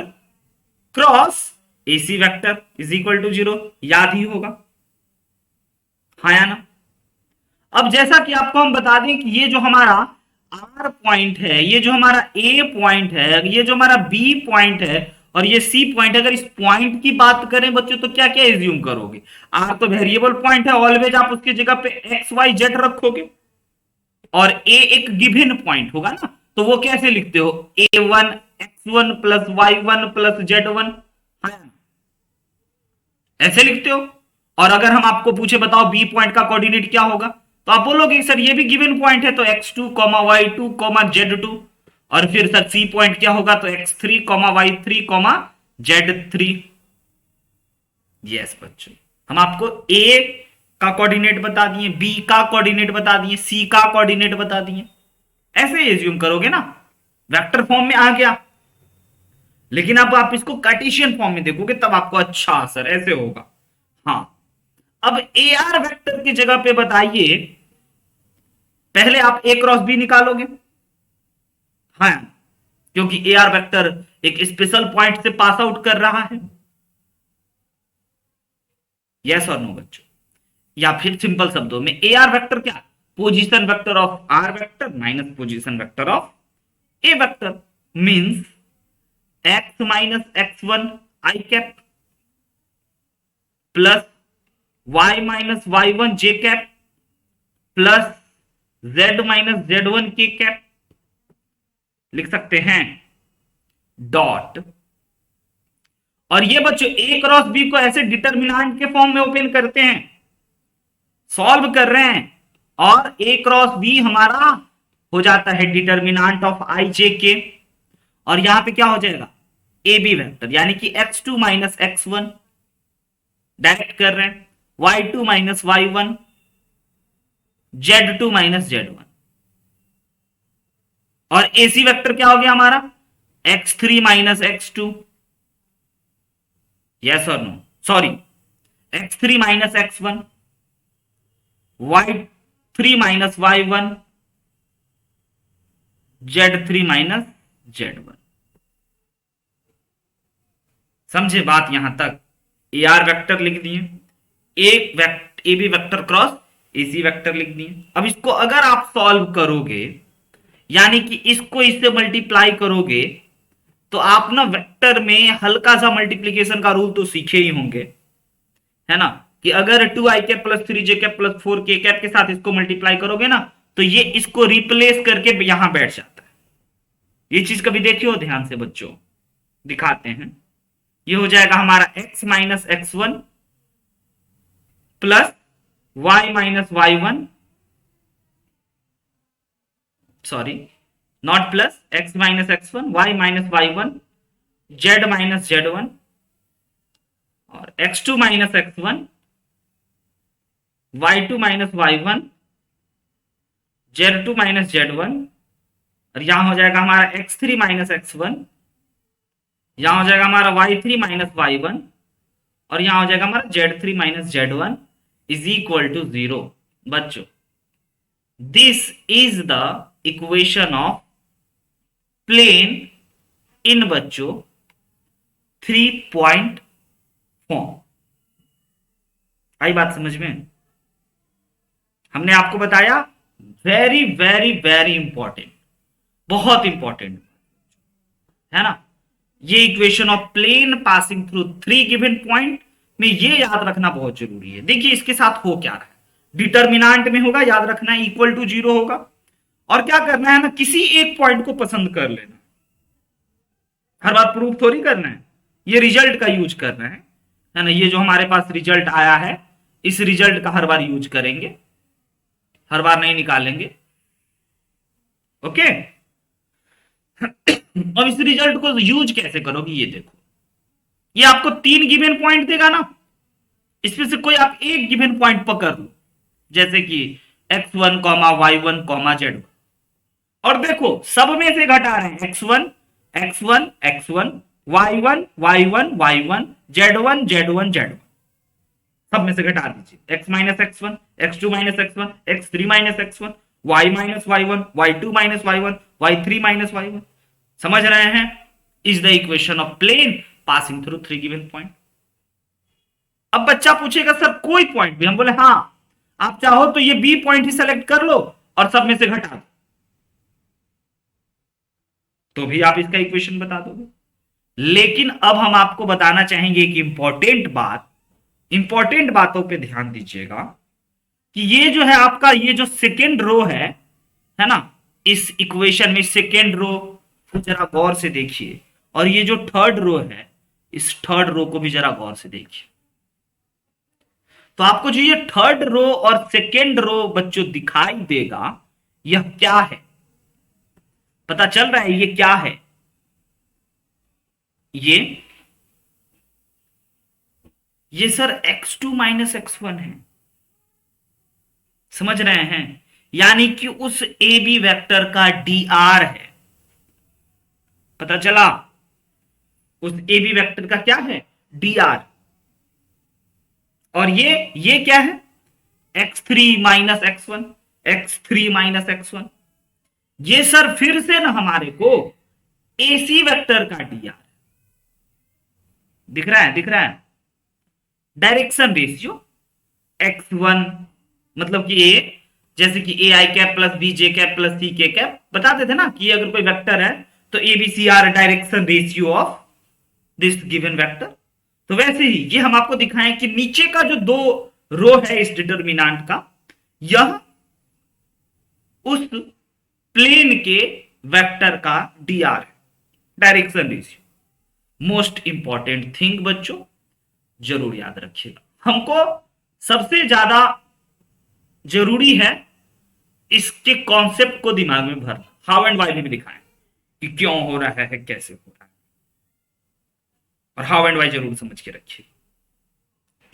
cross A C vector is equal to 0। याद ही होगा, हाँ या ना? अब जैसा कि आपको हम बता दें कि ये जो हमारा आर पॉइंट है, ये जो हमारा ए पॉइंट है, ये जो हमारा बी पॉइंट है और ये सी पॉइंट, अगर इस पॉइंट की बात करें बच्चों तो क्या क्या एज्यूम करोगे? आर तो वेरिएबल पॉइंट है, ऑलवेज आप उसकी जगह पे एक्स वाई जेड रखोगे, और ए एक गिवन पॉइंट होगा ना, तो वो कैसे लिखते हो? a1 x1 plus y1 plus z1, ऐसे लिखते हो। और अगर हम आपको पूछे बताओ बी पॉइंट का कोऑर्डिनेट क्या होगा, तो आप बोलोगे सर ये भी गिवन पॉइंट है, तो x2, y2, z2, और फिर सर सी पॉइंट क्या होगा, तो x3, y3, z3। यस बच्चों, हम आपको ए का कोऑर्डिनेट बता दिए, बी का कोऑर्डिनेट बता दिए, सी का कोऑर्डिनेट बता दिए। ऐसे एज्यूम करोगे ना, वेक्टर फॉर्म में आ गया। लेकिन अब आप इसको कार्टेशियन फॉर्म में देखोगे तब आपको अच्छा असर ऐसे होगा। हाँ, अब ए आर वेक्टर की जगह पे बताइए, पहले आप ए क्रॉस बी निकालोगे, हाँ, क्योंकि ए आर वेक्टर एक स्पेशल पॉइंट से पास आउट कर रहा है। यस और नो बच्चों? या फिर सिंपल शब्दों में ए आर वेक्टर क्या? Position vector of R vector minus position vector of A vector, means x minus x one i cap plus y minus y one j cap plus z minus z one k cap लिख सकते हैं, dot. और ये बच्चों ए cross B को ऐसे determinant के form में ओपन करते हैं, सॉल्व कर रहे हैं, और ए क्रॉस बी हमारा हो जाता है डिटर्मिनेंट ऑफ आई जे के, और यहां पे क्या हो जाएगा? ए बी वेक्टर, यानी कि x2 माइनस x1 डायरेक्ट कर रहे हैं, y2 minus y1, z2 minus z1, और एसी वेक्टर क्या हो गया हमारा? x3 माइनस x2, यस और no? Sorry, x3 minus x1, y3 minus y1, z3 minus z1। समझे बात यहां तक? ए आर वेक्टर लिख दिए, A B vector cross A C vector लिख दिए। अब इसको अगर आप सॉल्व करोगे, यानी कि इसको इससे मल्टीप्लाई करोगे, तो आप ना वेक्टर में हल्का सा मल्टीप्लीकेशन का रूल तो सीखे ही होंगे, है ना? कि अगर 2i cap plus 3j cap plus 4k cap के साथ इसको मल्टीप्लाई करोगे ना, तो ये इसको रिप्लेस करके यहां बैठ जाता है। ये चीज कभी देखी हो ध्यान से बच्चों? दिखाते हैं। ये हो जाएगा हमारा x minus x1 plus y minus y1, sorry not plus, x minus x1, y minus y1, z minus z1, और x2 minus x1, y2 minus y1, z2 minus z1, और यहां हो जाएगा हमारा x3 माइनस x1, यहां हो जाएगा हमारा y3 माइनस y1, और यहां हो जाएगा हमारा z3 minus z1 is equal to 0। बच्चों, this is the equation of plane in बच्चों 3 पॉइंट फॉर्म। आई बात समझ में? हमने आपको बताया वेरी वेरी वेरी इंपॉर्टेंट, बहुत इंपॉर्टेंट है ना, ये equation of plane passing through 3 given point में ये याद रखना बहुत जरूरी है। देखिए इसके साथ हो क्या रहा है, डिटर्मिनेंट में होगा, याद रखना है, इक्वल टू 0 होगा, और क्या करना है ना, किसी एक पॉइंट को पसंद कर लेना, हर बार प्रूफ थोड़ी करना है, ये रिजल्ट का यूज करना है ना। ये जो हमारे पास रिजल्ट आया है, इस रिजल्ट का हर बार यूज करेंगे, हर बार नहीं निकालेंगे, ओके? अब इस रिजल्ट को यूज कैसे करोगे, ये देखो, ये आपको 3 गिवन पॉइंट देगा ना, इसमें से कोई आप एक गिवन पॉइंट पकड़ लो, जैसे कि x1, y1, z1, और देखो सब में से घटा रहे हैं, x1, x1, x1, y1, y1, y1, z1, z1, z1, सब में से घटा दीजिए, x minus x1, x2 minus x1, x3 minus x1, y minus y1, y2 minus y1, y3 minus y1। समझ रहे हैं? Is the equation of plane passing through 3 given point. अब बच्चा पूछेगा सर कोई पॉइंट भी, हम बोले हाँ, आप चाहो तो ये बी पॉइंट ही सेलेक्ट कर लो और सब में से घटा दो, तो भी आप इसका इक्वेशन बता दोगे। लेकिन अब हम आपको बताना चाहेंगे कि इंपॉर्टेंट बातों पे ध्यान दीजिएगा कि ये जो है आपका, ये जो सेकेंड रो है ना, इस इक्वेशन में सेकेंड रो को जरा गौर से देखिए, और ये जो थर्ड रो है, इस थर्ड रो को भी जरा गौर से देखिए। तो आपको जो ये थर्ड रो और सेकेंड रो बच्चों दिखाई देगा, यह क्या है? पता चल रहा है ये क्या है? ये सर x2 माइनस x1 है, समझ रहे हैं? यानी कि उस ए बी वेक्टर का dr है। पता चला? उस ए बी वेक्टर का क्या है? dr। और ये क्या है? x3 minus x1, x3 minus x1। ये सर फिर से ना हमारे को AC वेक्टर का dr दिख रहा है, दिख रहा है। डायरेक्शन रेशियो x1 मतलब कि a, जैसे कि a i cap plus b j cap plus c k cap, बताते थे ना कि अगर कोई वेक्टर है तो a b c are direction ratio of this given vector. तो वैसे ही ये हम आपको दिखाएं कि नीचे का जो दो रो है इस डिटर्मिनेंट का, यह उस प्लेन के वेक्टर का डी आर है, direction ratio. Most important thing बच्चों, जरूर याद रखिएगा, हमको सबसे ज्यादा जरूरी है इसके कॉन्सेप्ट को दिमाग में भरना। हाउ एंड वाई में भी दिखाएं कि क्यों हो रहा है, कैसे हो रहा है, और हाउ एंड वाई जरूर समझ के रखिए,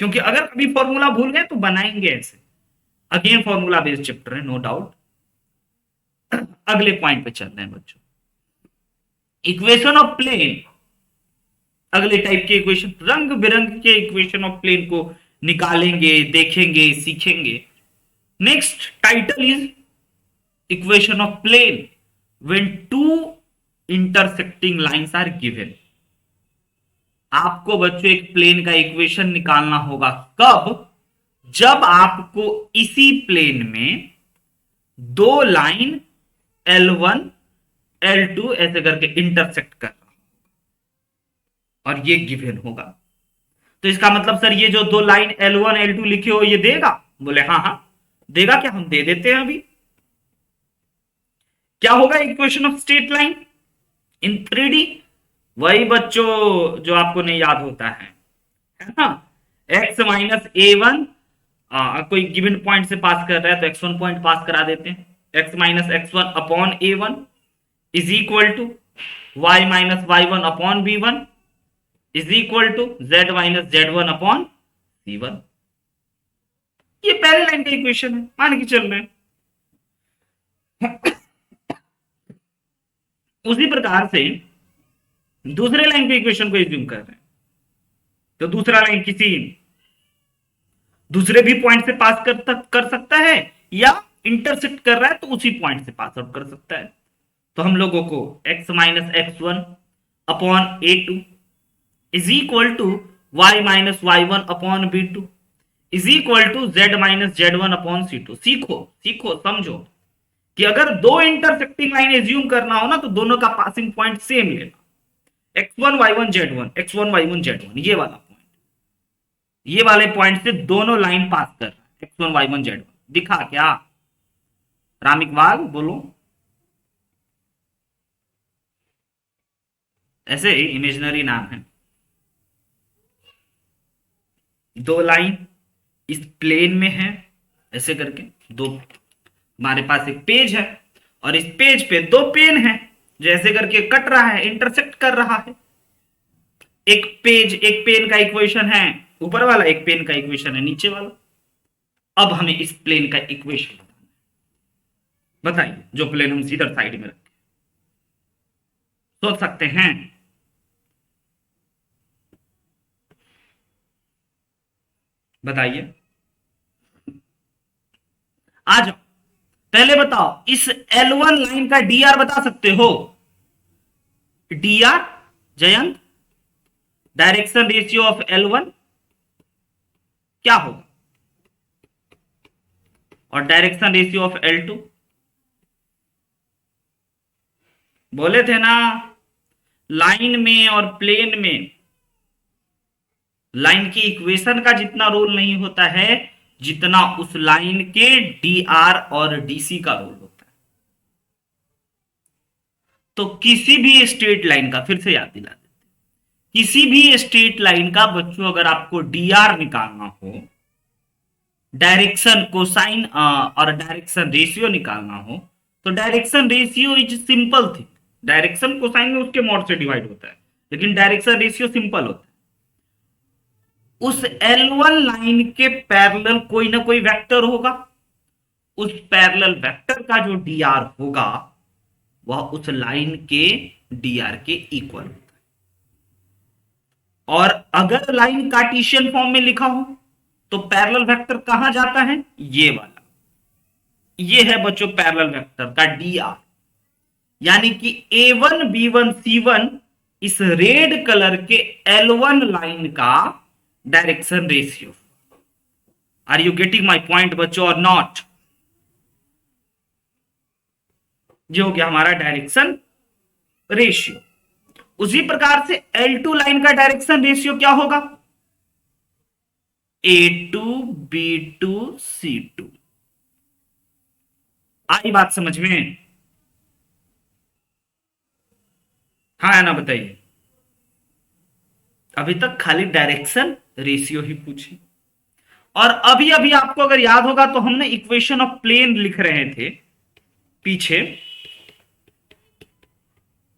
क्योंकि अगर कभी फॉर्मूला भूल गए तो बनाएंगे ऐसे। अगेन फॉर्मूला बेस्ड चैप्टर है, नो डाउट। अगले पॉइंट पे चलते हैं बच्चों, इक्वेशन ऑफ प्लेन। अगले टाइप के इक्वेशन, रंग बिरंग के इक्वेशन ऑफ प्लेन को निकालेंगे, देखेंगे, सीखेंगे। Next title is equation of plane when two intersecting lines are given. आपको बच्चों एक प्लेन का इक्वेशन निकालना होगा कब? जब आपको इसी प्लेन में दो लाइन L1 L2 ऐसे करके इंटरसेक्ट कर रहा और ये गिवन होगा। तो इसका मतलब सर ये जो दो लाइन L1 L2 लिखे हो ये देगा? बोले हाँ हाँ देगा। क्या हम दे देते हैं अभी। क्या होगा equation of straight line in 3D? वही बच्चों जो आपको नहीं याद होता है ना, x माइनस a1, कोई गिवन पॉइंट से पास कर रहा है तो x1 पॉइंट पास करा देते हैं, x minus x1 upon a1 is equal to y minus y1 upon b1 is equal to z minus z1 upon c1। ये पहले लाइन का इक्वेशन है, मान के चल रहे हैं। उसी प्रकार से दूसरे लाइन के इक्वेशन को एज्यूम कर रहे हैं, तो दूसरा लाइन किसी दूसरे भी पॉइंट से पास कर सकता है या इंटरसेक्ट कर रहा है तो उसी पॉइंट से पास आउट कर सकता है। तो हम लोगों को x minus x1 upon a2 is equal to y minus y1 upon b2 is equal to z minus z1 upon c2। सीखो समझो कि अगर दो इंटरसेक्टिंग लाइन एज्यूम करना हो ना तो दोनों का पासिंग पॉइंट सेम लेना, x1 y1 z1 x1 y1 z1, ये वाला पॉइंट, ये वाले पॉइंट से दोनों लाइन पास कर रहा है x1 y1 z1। दिखा क्या राम इकबाल? बोलो। ऐसे ही इमेजिनरी नाम है। दो लाइन इस प्लेन में है ऐसे करके, दो हमारे पास एक पेज है और इस पेज पे दो पेन है जो ऐसे करके कट रहा है, इंटरसेक्ट कर रहा है। एक पेन का इक्वेशन है ऊपर वाला, एक पेन का इक्वेशन है नीचे वाला। अब हमें इस प्लेन का इक्वेशन बताइए, जो प्लेन हम सीधर साइड में रखें। सोच सकते हैं? बताइए, आ जाओ। पहले बताओ इस L1 लाइन का dr बता सकते हो? dr Jayant, direction ratio of L1 क्या होगा और डायरेक्शन रेशियो ऑफ L2? बोले थे ना, लाइन में और प्लेन में लाइन की इक्वेशन का जितना रोल नहीं होता है जितना उस लाइन के dr और dc का रोल होता है। तो किसी भी स्ट्रेट लाइन का, फिर से याद दिला देते, किसी भी स्ट्रेट लाइन का बच्चों अगर आपको dr निकालना हो, डायरेक्शन कोसाइन और डायरेक्शन रेशियो निकालना हो, तो direction ratio is simple thing. Direction cosine में उसके मॉड से डिवाइड होता है, लेकिन डायरेक्शन रेशियो सिंपल होता है। उस L1 लाइन के पैरेलल कोई ना कोई वेक्टर होगा, उस पैरेलल वेक्टर का जो dr होगा वह उस लाइन के dr के इक्वल होता है। और अगर लाइन कार्टेशियन फॉर्म में लिखा हो तो पैरेलल वेक्टर कहां जाता है? ये वाला, ये है बच्चों पैरेलल वेक्टर का dr। यानी कि A1 B1 C1 इस रेड कलर के L1 लाइन का direction ratio. Are you getting my point बच्चों और नॉट? ये हो गया हमारा डायरेक्शन रेशियो। उसी प्रकार से L2 लाइन का डायरेक्शन रेशियो क्या होगा? A2 B2 C2। आई बात समझ में? हाँ या ना बताइए। अभी तक खाली डायरेक्शन रेशियो ही पूछी। और अभी अभी आपको अगर याद होगा तो हमने इक्वेशन ऑफ प्लेन लिख रहे थे पीछे।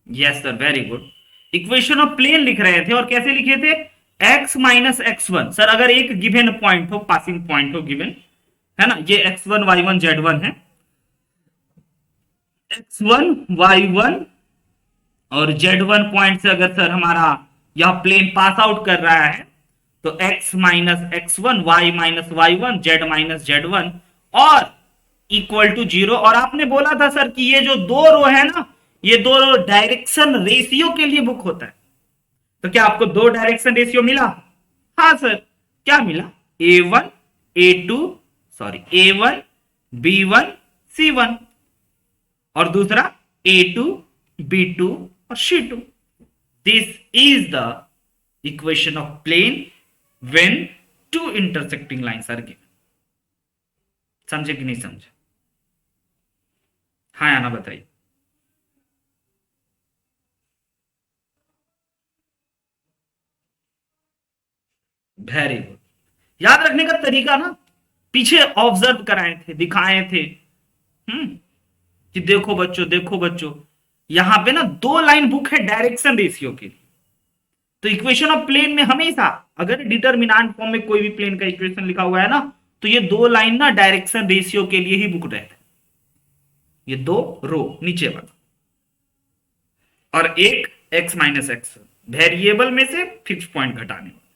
Yes sir, very good. Equation of plane लिख रहे थे और कैसे लिखे थे? x minus x1। सर अगर एक गिवन पॉइंट हो, पासिंग पॉइंट हो गिवन, है ना, ये x1 y1 z1 है, x1 y1 और z1 पॉइंट से अगर सर हमारा यह प्लेन पास आउट कर रहा है तो x minus x1 y minus y1 z minus z1 और इक्वल टू 0। और आपने बोला था सर कि ये जो दो रो है ना, ये दो रो डायरेक्शन रेशियो के लिए बुक होता है। तो क्या आपको दो डायरेक्शन रेशियो मिला? हाँ सर। क्या मिला? A1 A2 sorry A1 B1 C1 और दूसरा A2 B2 और C2। This is the equation of plane when two intersecting lines are given. समझे कि नहीं समझे? हाँ या ना बताइए। Very good. याद रखने का तरीका ना, पीछे ऑब्जर्व कराए थे, दिखाए थे कि देखो बच्चों, देखो बच्चों, यहां पे ना दो लाइन बुक है डायरेक्शन रेशियो के लिए। तो इक्वेशन ऑफ प्लेन में हमेशा अगर डिटरमिनेंट फॉर्म में कोई भी प्लेन का इक्वेशन लिखा हुआ है ना, तो ये दो लाइन ना डायरेक्शन रेशियो के लिए ही बुक रहते हैं। ये दो रो नीचे वाला और एक x माइनस एक्स वेरिएबल में से फिक्स पॉइंट घटाने वाला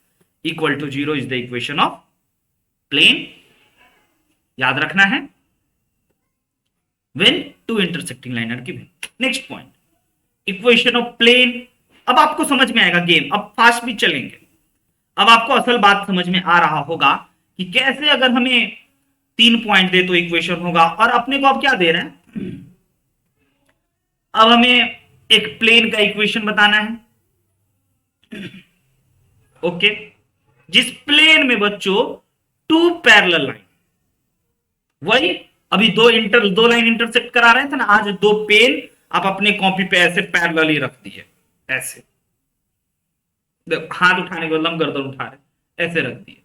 equal to 0 is the equation of plane. याद रखना है when two intersecting line are given. Next point, equation of plane. अब आपको समझ में आएगा गेम, अब फास्ट भी चलेंगे। अब आपको असल बात समझ में आ रहा होगा कि कैसे अगर हमें 3 पॉइंट दे तो इक्वेशन होगा। और अपने को अब क्या दे रहे हैं? अब हमें एक प्लेन का इक्वेशन बताना है। ओके, जिस प्लेन में बच्चों टू पैरेलल लाइन, वही अभी दो लाइन इंटरसेक्ट करा रहे थे ना, आज दो पेन आप अपने कॉपी पे ऐसे पैरेलल ही रख दिए, ऐसे हाथ उठाने के बदले गर्दन उठा रहे, ऐसे रख दिए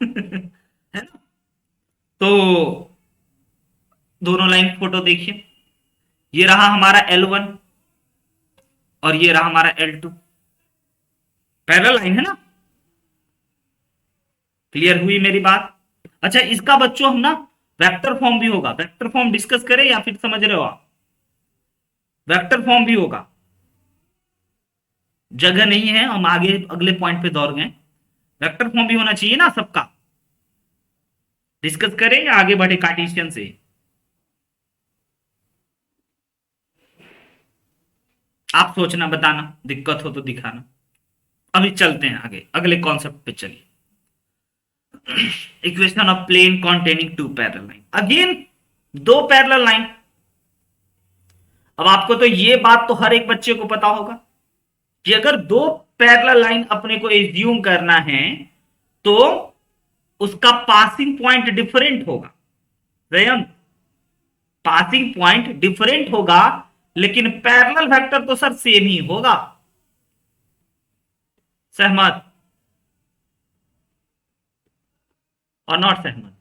है ना। तो दोनों लाइन फोटो देखिए, ये रहा हमारा L1 और ये रहा हमारा L2। पैरेलल लाइन है ना। क्लियर हुई मेरी बात? अच्छा, इसका बच्चों हम ना वेक्टर फॉर्म भी होगा। वेक्टर फॉर्म डिस्कस करें या फिर समझ रहे हो आप? वेक्टर फॉर्म भी होगा। जगह नहीं है, हम आगे अगले पॉइंट पे दौड़ गए। वेक्टर फॉर्म भी होना चाहिए ना सबका। डिस्कस करें या आगे बढ़े कार्टेशियन से? आप सोचना, बताना, दिक्कत हो तो दिखाना। अभी चलते हैं आगे, अगले कॉन्सेप्ट पे चलिए। Equation of plane containing two parallel line. Again दो पैरेलल लाइन। अब आपको तो ये बात तो हर एक बच्चे को पता होगा कि अगर दो पैरेलल लाइन अपने को एज्यूम करना है तो उसका पासिंग पॉइंट डिफरेंट होगा। रयन, पासिंग पॉइंट डिफरेंट होगा, लेकिन पैरेलल वेक्टर तो सर सेम ही होगा। सहमत और नॉट सहमत?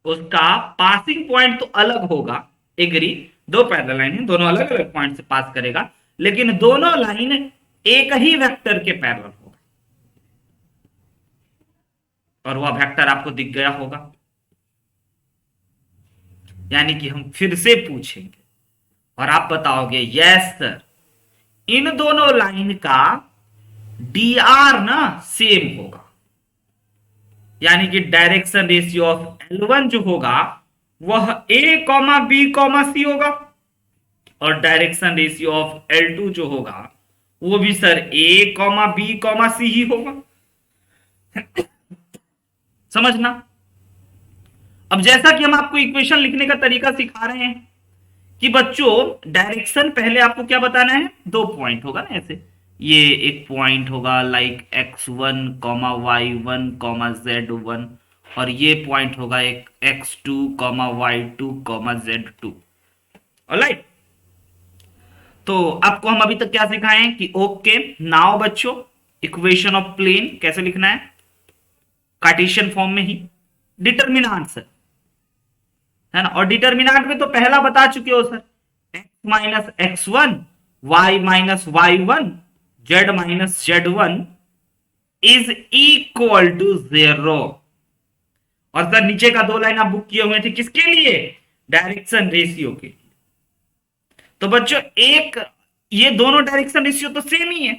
उसका पासिंग पॉइंट तो अलग होगा, एग्री। दो पैरेलल लाइन है, दोनों अलग अलग पॉइंट से पास करेगा, लेकिन दोनों लाइन एक ही वेक्टर के पैरेलल होगा। और वह वेक्टर आपको दिख गया होगा। यानी कि हम फिर से पूछेंगे और आप बताओगे यस सर, इन दोनों लाइन का dr ना सेम होगा। यानी कि डायरेक्शन रेशियो ऑफ L1 जो होगा वह a, b, c होगा। और डायरेक्शन रेशियो ऑफ L2 जो होगा वो भी सर A, B, C ही होगा। समझना। अब जैसा कि हम आपको इक्वेशन लिखने का तरीका सिखा रहे हैं कि बच्चों डायरेक्शन पहले आपको क्या बताना है, 2 पॉइंट होगा ना, ऐसे ये एक पॉइंट होगा लाइक x1, y1, z1, और ये पॉइंट होगा एक x2, y2, z2। ऑलराइट, तो आपको हम अभी तक क्या सिखाए कि ओके नाउ बच्चों इक्वेशन ऑफ प्लेन कैसे लिखना है, कार्टेशियन फॉर्म में ही, डिटर्मिनेंट सर, है ना। और डिटर्मिनेंट में तो पहला बता चुके हो sir, x minus x1, y minus y1, z minus z1 is equal to 0। और सर नीचे का 2 लाइन आप बुक किए हुए थे किसके लिए, डायरेक्शन रेशियो के लिए। तो बच्चों एक ये दोनों डायरेक्शन रेशियो तो सेम ही है,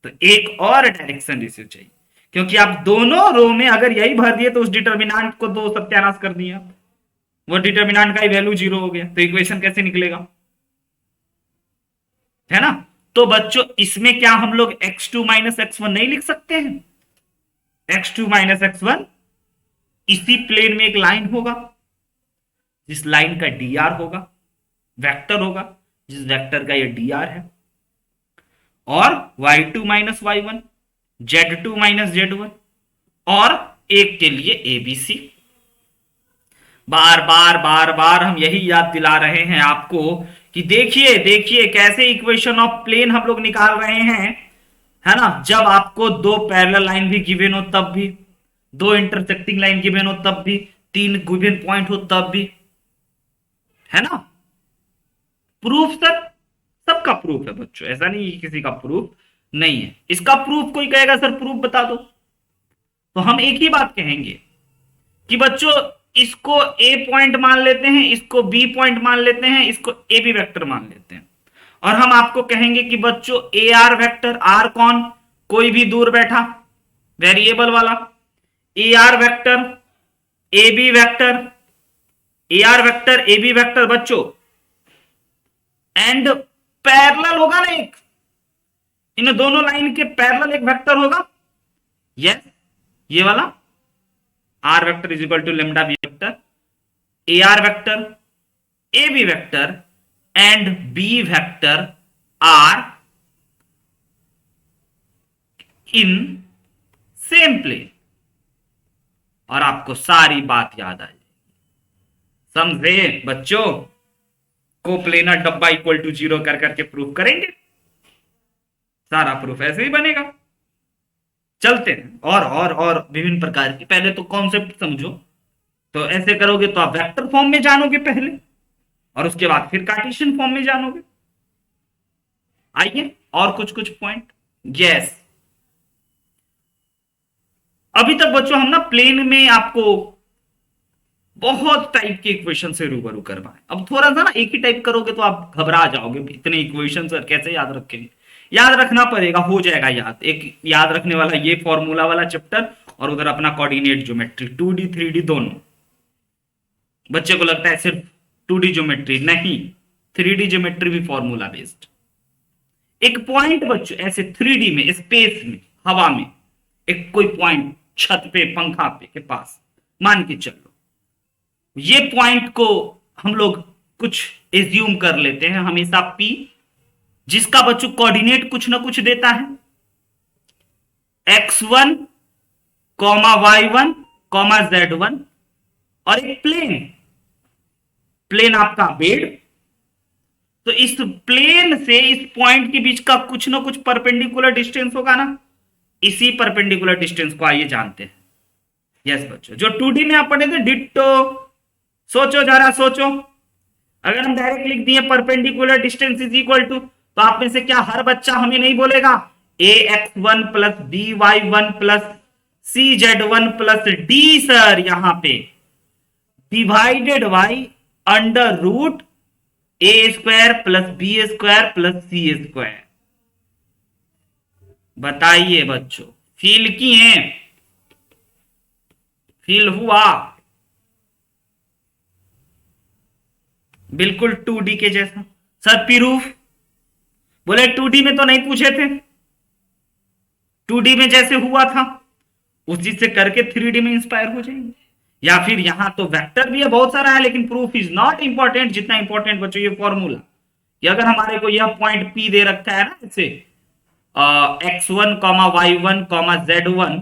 तो एक और डायरेक्शन रेशियो चाहिए, क्योंकि आप दोनों रो में अगर यही भर दिए तो उस डिटर्मिनेंट को 2 सत्यानाश कर दिया, वो डिटर्मिनेंट का ही वैल्यू 0 हो गया, तो इक्वेशन कैसे निकलेगा, है ना। तो बच्चों इसमें क्या हम लोग x2 माइनस x1 नहीं लिख सकते हैं, x2 माइनस x1 इसी प्लेन में एक लाइन होगा, जिस लाइन का dr होगा, वेक्टर होगा जिस वेक्टर का ये dr है, और y2 minus y1, z2 minus z1, और एक के लिए abc। बार बार बार बार हम यही याद दिला रहे हैं आपको कि देखिए देखिए कैसे इक्वेशन ऑफ प्लेन हम लोग निकाल रहे हैं, है ना। जब आपको 2 पैरेलल लाइन भी गिवन हो तब भी, 2 इंटरसेक्टिंग लाइन गिवन हो तब भी, 3 गिवन पॉइंट हो तब भी, है ना। प्रूफ सर सबका प्रूफ है बच्चों, ऐसा नहीं कि किसी का प्रूफ नहीं है। इसका प्रूफ कोई कहेगा सर प्रूफ बता दो, तो हम एक ही बात कहेंगे कि बच्चों इसको ए पॉइंट मान लेते हैं, इसको बी पॉइंट मान लेते हैं, इसको ए बी वेक्टर मान लेते हैं, और हम आपको कहेंगे कि बच्चों ए आर वेक्टर, आर कौन, कोई भी दूर बैठा वेरिएबल वाला, A are vector, A B vector, A are vector, A B vector बच्चों, एंड पैरेलल होगा ना एक, इन दोनों लाइन के पैरेलल एक वेक्टर होगा, यस ये वाला R vector is equal to lambda B vector, A are vector, A B vector and B vector are in same plane, और आपको सारी बात याद आ जाएगी। समझे बच्चों, कोप्लेनर डब्बा इक्वल टू 0 कर करके प्रूफ करेंगे, सारा प्रूफ ऐसे ही बनेगा। चलते हैं और विभिन्न प्रकार की, पहले तो कॉन्सेप्ट समझो, तो ऐसे करोगे तो आप वेक्टर फॉर्म में जानोगे पहले, और उसके बाद फिर कार्टेशियन फॉर्म में जानोगे। आइए और कुछ पॉइंट। यस, अभी तक बच्चों हम ना प्लेन में आपको बहुत टाइप के इक्वेशन से रूबरू करवाए, अब थोड़ा सा ना एक ही टाइप करोगे तो आप घबरा जाओगे, इतने इक्वेशन सर कैसे याद रखेंगे। याद रखना पड़ेगा, हो जाएगा याद। एक याद रखने वाला ये फॉर्मूला वाला चैप्टर, और उधर अपना कोऑर्डिनेट ज्योमेट्री 2D 3D दोनों। बच्चे को लगता है सिर्फ 2D ज्योमेट्री, नहीं 3D ज्योमेट्री भी फॉर्मूला बेस्ड। एक पॉइंट बच्चों ऐसे 3D में, स्पेस में, हवा में, एक कोई पॉइंट छत पे, पंखा पे के पास मान के चलो, ये पॉइंट को हम लोग कुछ एज्यूम कर लेते हैं हमेशा P, जिसका बच्चों कोऑर्डिनेट कुछ ना कुछ देता है, x1, y1, z1, और एक प्लेन आपका बेड। तो इस प्लेन से इस पॉइंट के बीच का कुछ ना कुछ परपेंडिकुलर डिस्टेंस होगा ना, इसी परपेंडिकुलर डिस्टेंस को आइए जानते हैं। यस बच्चों, जो 2D में आप पढ़े थे डिट्टो, सोचो जरा सोचो, अगर हम डायरेक्ट लिख दिए perpendicular distance is equal to, तो आप में से क्या हर बच्चा हमें नहीं बोलेगा ax1 plus by1 plus cz1 plus d sir यहां पे divided by under root a square plus b square plus c square. बताइए बच्चों, फील किए, फील हुआ? बिल्कुल 2D के जैसा। सर प्रूफ, बोले 2D में तो नहीं पूछे थे, 2D में जैसे हुआ था उसी से करके 3D में इंस्पायर हो जाएंगे। या फिर यहां तो वेक्टर भी है बहुत सारा है, लेकिन प्रूफ इज नॉट इंपॉर्टेंट, जितना इंपॉर्टेंट बच्चों ये फॉर्मूला, कि अगर हमारे को यह पॉइंट P दे रखा है ना, जैसे x1 y1 z1,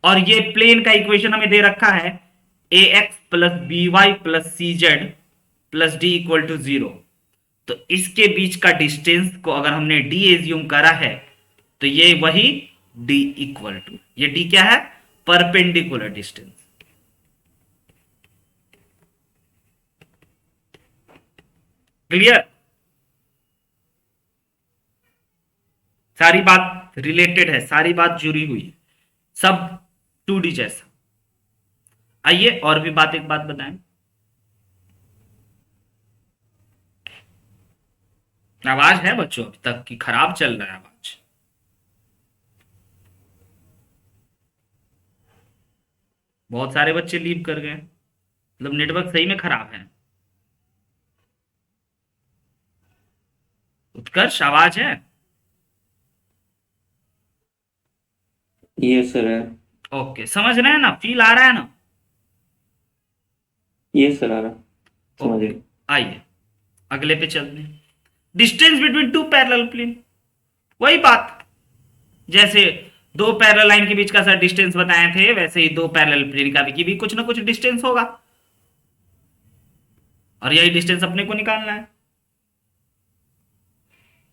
और ये प्लेन का इक्वेशन हमें दे रखा है ax plus B Y plus C Z plus d equal to 0, तो इसके बीच का डिस्टेंस को अगर हमने d एज्यूम करा है तो ये वही d इक्वल टू, ये d क्या है, परपेंडिकुलर डिस्टेंस। क्लियर, सारी बात रिलेटेड है, सारी बात जुड़ी हुई है, सब 2D जैसा। आइए और भी बात, एक बात बताएं, आवाज है बच्चों अभी तक की खराब चल रहा है आवाज? बहुत सारे बच्चे लीव कर गए, मतलब नेटवर्क सही में खराब है। उत्कर्ष आवाज है? ये सर है। ओके, समझ रहे हैं ना, फील आ रहा है ना? ये सर आ रहा, समझ गए। आइए अगले पे चलते हैं। Distance between two parallel plane, वही बात, जैसे दो पैरेलल लाइन के बीच का सर डिस्टेंस बताए थे, वैसे ही दो पैरेलल प्लेन का भी कुछ ना कुछ डिस्टेंस होगा, और यही डिस्टेंस अपने को निकालना है।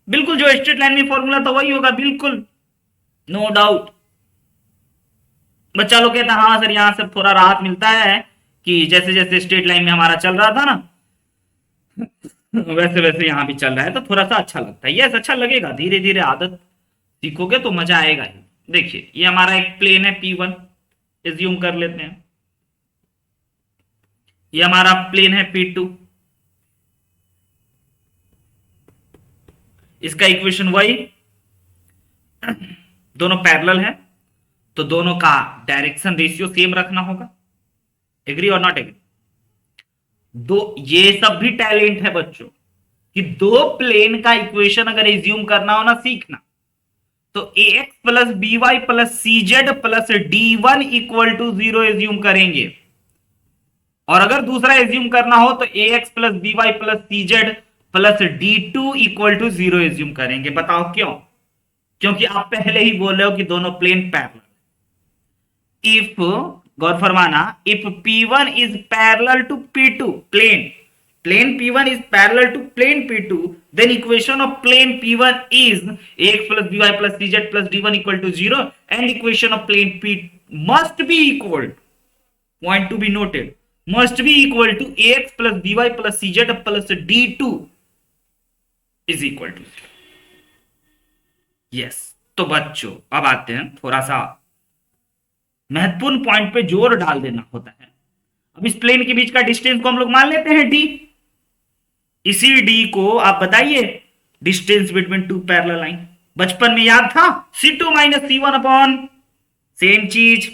बिल्कुल जो स्ट्रेट लाइन में फॉर्मूला था वही होगा, बिल्कुल नो डाउट। बच्चा लोग कहता है हाँ सर यहां से थोड़ा राहत मिलता है कि जैसे जैसे स्ट्रेट लाइन में हमारा चल रहा था ना वैसे वैसे यहां भी चल रहा है, तो थोड़ा सा अच्छा लगता है। यस, अच्छा लगेगा, धीरे धीरे आदत सीखोगे तो मजा आएगा ही। देखिए ये हमारा एक प्लेन है P1, एज्यूम कर लेते हैं, ये हमारा प्लेन है P2, इसका इक्वेशन वही, दोनों पैरेलल है तो दोनों का डायरेक्शन रेशियो सेम रखना होगा। एग्री और नॉट एग्री? दो, ये सब भी टैलेंट है बच्चों कि दो प्लेन का इक्वेशन अगर एज्यूम करना हो ना, सीखना, तो ax plus B Y plus C Z plus d1 equal to 0 assume करेंगे, और अगर दूसरा एज्यूम करना हो तो ax plus B Y plus C Z plus d2 equal to 0 assume करेंगे। बताओ क्यों? क्योंकि आप पहले ही बोल रहे हो कि दोनों प्लेन पैरेलल। इफ, गौर फरमाना, if P1 is parallel to P2, plane P1 is parallel to plane P2, then equation of plane P1 is ax plus by plus cz plus d1 equal to 0, and equation of plane P must be equal, point to be noted, must be equal to ax plus by plus cz plus d2 is equal to 0. yes, तो बच्चों अब आते हैं, थोड़ा सा महत्वपूर्ण point पे जोर डाल देना होता है। अब इस प्लेन के बीच का डिस्टेंस को हम लोग मान लेते हैं d, इसी d को आप बताइए distance between two parallel line. बचपन में याद था C2 minus C1 upon, same चीज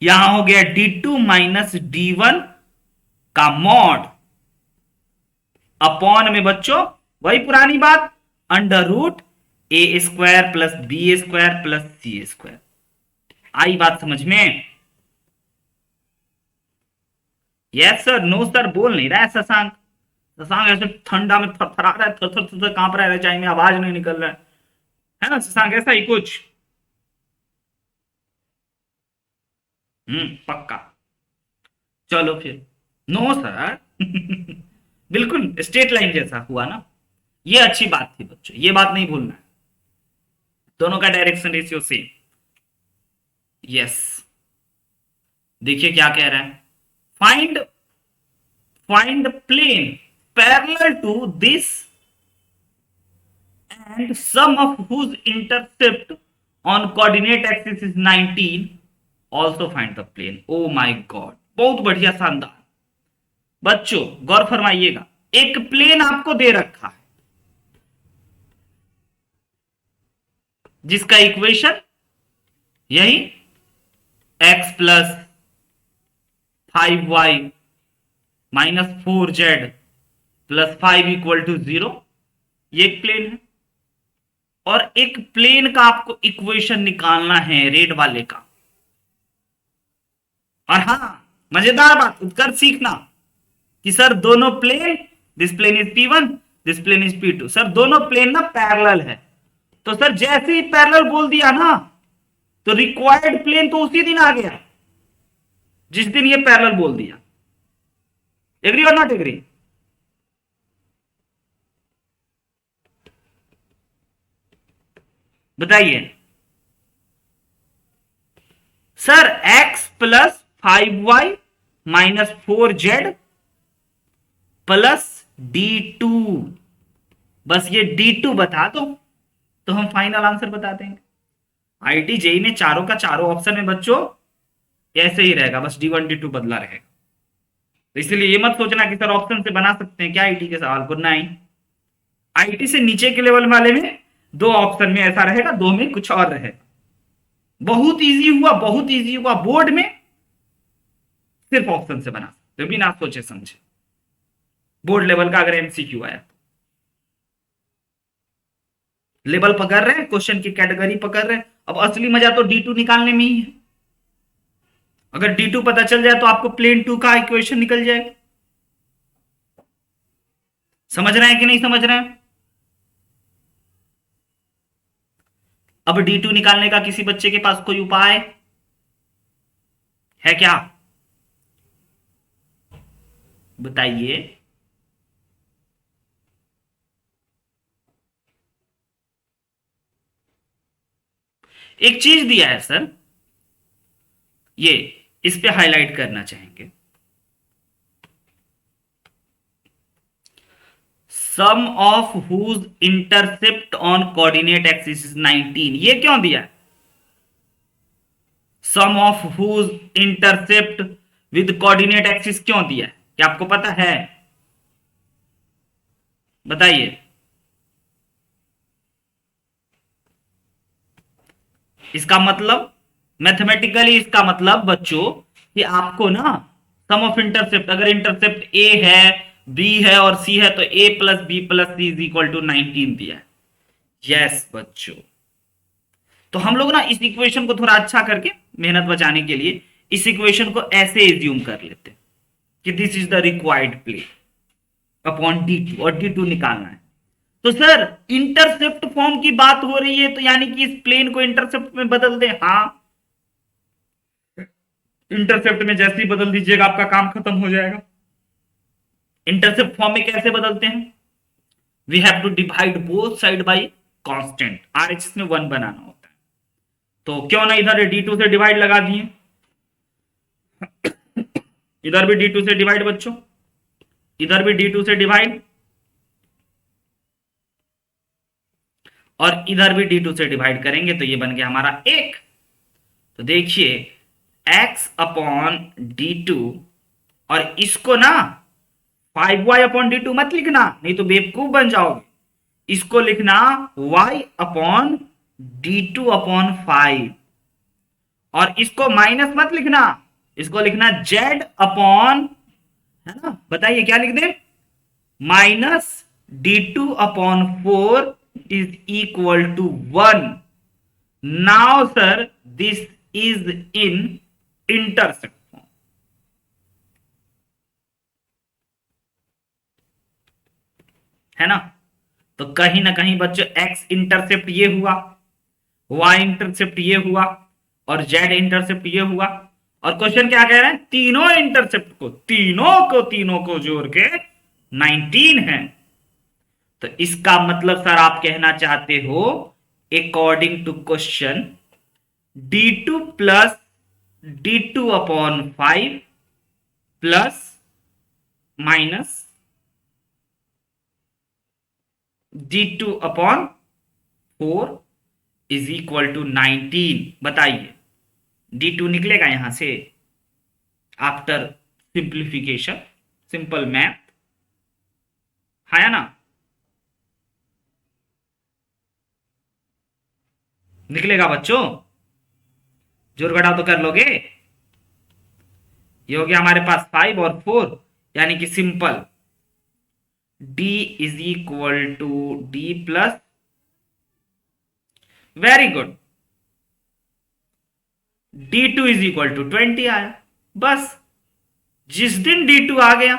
यहां हो गया D2 माइनस D1 का मॉड, अपॉन में बच्चों वही पुरानी बात, under root a square plus b square plus c square. आई बात समझ में? यस सर, नो सर बोल नहीं रहा है शशांक, शशांक ऐसे ठंडा में थरथरा रहा है, थर थर कांप रहा है, चाय में आवाज नहीं निकल रहा है ना शशांक, ऐसा ही कुछ? पक्का, चलो फिर। नो सर बिल्कुल स्ट्रेट लाइन जैसा हुआ ना, ये अच्छी बात थी बच्चों, ये बात नहीं भूलना है, दोनों का डायरेक्शन रेशियो सेम। यस, देखिए क्या कह रहा है, find plane parallel to this and sum of whose intercept on coordinate axis is 19, also find the plane. Oh my God, बहुत बढ़िया, शानदार। बच्चों गौर फरमाइएगा, एक प्लेन आपको दे रखा है जिसका इक्वेशन यही x plus 5y minus 4z +5 equal to 0, ये एक प्लेन है। और एक प्लेन का आपको इक्वेशन निकालना है रेड वाले का। और हाँ, मजेदार बात, उत्कर्ष सीखना कि सर दोनों plane, this plane is P1, this plane is P2, sir दोनों प्लेन ना पैरेलल है। तो सर जैसे ही पैरेलल बोल दिया ना, तो रिक्वायर्ड प्लेन तो उसी दिन आ गया जिस दिन ये पैरेलल बोल दिया। एग्री और नॉट एग्री? बताइए sir, x plus 5y minus 4z plus D2, बस ये D2 बता दो तो हम फाइनल आंसर बता देंगे। आईटी जेई में चारों का चारों ऑप्शन में बच्चों ऐसे ही रहेगा, बस D1 D2 बदला रहेगा। तो इसलिए ये मत सोचना कि सर ऑप्शन से बना सकते हैं क्या आईटी के सवाल को, नहीं। आईटी से नीचे के लेवल वाले में 2 ऑप्शन में ऐसा रहेगा, 2 में कुछ और रहेगा। बहुत इजी हुआ, बहुत इजी हुआ। बोर्ड में सिर्फ ऑप्शन से बना सकते हो बिना सोचे समझे, बोर्ड लेवल का अगर एमसीक्यू आया। लेवल पकड़ रहे हैं, क्वेश्चन की कैटेगरी पकड़ रहे हैं। अब असली मजा तो D2 निकालने में ही है। अगर D2 पता चल जाए तो आपको प्लेन 2 का इक्वेशन निकल जाएगा। समझ रहे हैं कि नहीं समझ रहे हैं? अब D2 निकालने का किसी बच्चे के पास कोई उपाय है क्या? बताइए। एक चीज दिया है सर, ये इस पे हाईलाइट करना चाहेंगे। Sum of whose intercept on coordinate axis is 19, ये क्यों दिया है? Sum of whose intercept with coordinate axis क्यों दिया है? क्या आपको पता है? बताइए। इसका मतलब मैथमेटिकली, इसका मतलब बच्चों कि आपको ना सम ऑफ इंटरसेप्ट, अगर इंटरसेप्ट ए है, बी है और सी है, तो a plus b plus c is equal to 19 दिया है। यस बच्चों, तो हम लोग ना इस इक्वेशन को थोड़ा अच्छा करके मेहनत बचाने के लिए इस इक्वेशन को ऐसे एज्यूम कर लेते हैं कि this is the required plane upon D2 और D2 निकालना है। तो सर इंटरसेप्ट फॉर्म की बात हो रही है, तो यानी कि इस प्लेन को इंटरसेप्ट में बदल दें। हाँ, इंटरसेप्ट में जैसे ही बदल दीजिएगा आपका काम खत्म हो जाएगा। इंटरसेप्ट फॉर्म में कैसे बदलते हैं? We have to divide both side by constant, RHS में 1 बनाना होता है। तो क्यों ना इधर D2 से डिवाइड लगा दिए, इधर भी D2 से डिवाइड बच्चों, इधर भी D2 से डिवाइड, और इधर भी D2 से डिवाइड करेंगे तो ये बन गया हमारा 1। तो देखिए x अपॉन D2, और इसको ना 5y अपॉन D2 मत लिखना, नहीं तो बेवकूफ बन जाओगे। इसको लिखना y अपॉन D2 अपॉन 5, और इसको माइनस मत लिखना, इसको लिखना z अपॉन, है ना, बताइए क्या लिख दे? Minus D2 upon 4 is equal to 1. Now sir, this is in intercept form. है ना? तो कहीं ना कहीं बच्चों x इंटरसेप्ट ये हुआ, y इंटरसेप्ट ये हुआ, और z इंटरसेप्ट ये हुआ। और क्वेश्चन क्या कह रहे हैं? तीनों इंटरसेप्ट को, तीनों को जोड़ के 19 है। तो इसका मतलब सर आप कहना चाहते हो according to question D2 plus D2 upon 5 plus minus D2 upon 4 is equal to 19। बताइए D2 निकलेगा यहां से आफ्टर सिंप्लीफिकेशन, सिंपल मैथ, है ना? निकलेगा बच्चों? जोड़ घटाव तो कर लोगे? ये हो गया हमारे पास 5 और 4, यानी कि simple d is equal to d plus, very good, D2 is equal to 20 आया। बस जिस दिन D2 आ गया,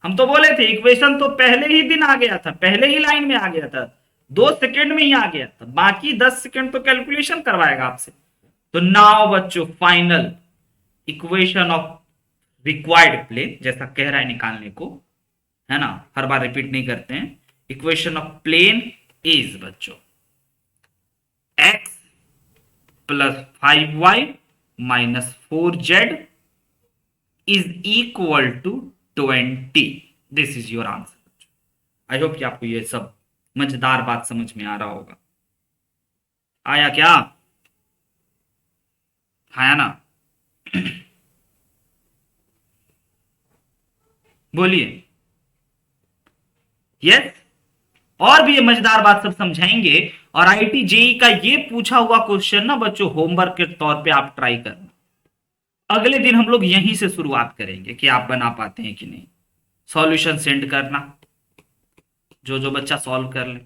हम तो बोले थे इक्वेशन तो पहले ही दिन आ गया था, पहले ही लाइन में आ गया था, 2 सेकेंड में ही आ गया था, बाकी 10 सेकेंड तो कैलकुलेशन करवाएगा आपसे। तो नाउ बच्चों final equation of required plane, जैसा कह रहा है निकालने को, है ना, हर बार रिपीट नहीं करते हैं। इक्वेशन ऑफ प्लेन इज बच्चों x plus 5y minus 4z is equal to 20। This is your answer. I hope कि आपको ये सब मजेदार बात समझ में आ रहा होगा। आया क्या? आया ना? बोलिए यस। और भी ये मजेदार बात सब समझाएंगे। और आईआईटी जेई का ये पूछा हुआ क्वेश्चन ना बच्चों, होमवर्क के तौर पे आप ट्राई करना। अगले दिन हम लोग यहीं से शुरुआत करेंगे कि आप बना पाते हैं कि नहीं। सॉल्यूशन सेंड करना, जो जो बच्चा सॉल्व कर ले।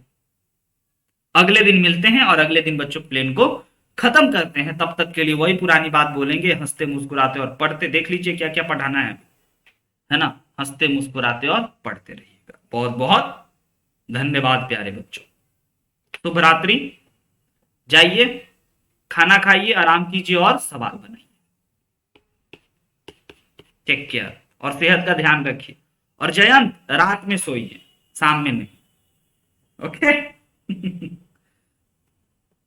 अगले दिन मिलते हैं और अगले दिन बच्चों प्लेन को खत्म करते हैं। तब तक के लिए वही पुरानी बात बोलेंगे, हंसते मुस्कुराते और पढ़ते। देख लीजिए क्या क्या पढ़ाना है ना। हंसते मुस्कुराते और पढ़ते रहिएगा। बहुत बहुत धन्यवाद प्यारे बच्चों। शुभ रात्रि। जाइए खाना खाइए, आराम कीजिए और सवाल बनाइए। टेक केयर और सेहत का ध्यान रखिए। और जयंत रात में सोइए, शाम में नहीं। ओके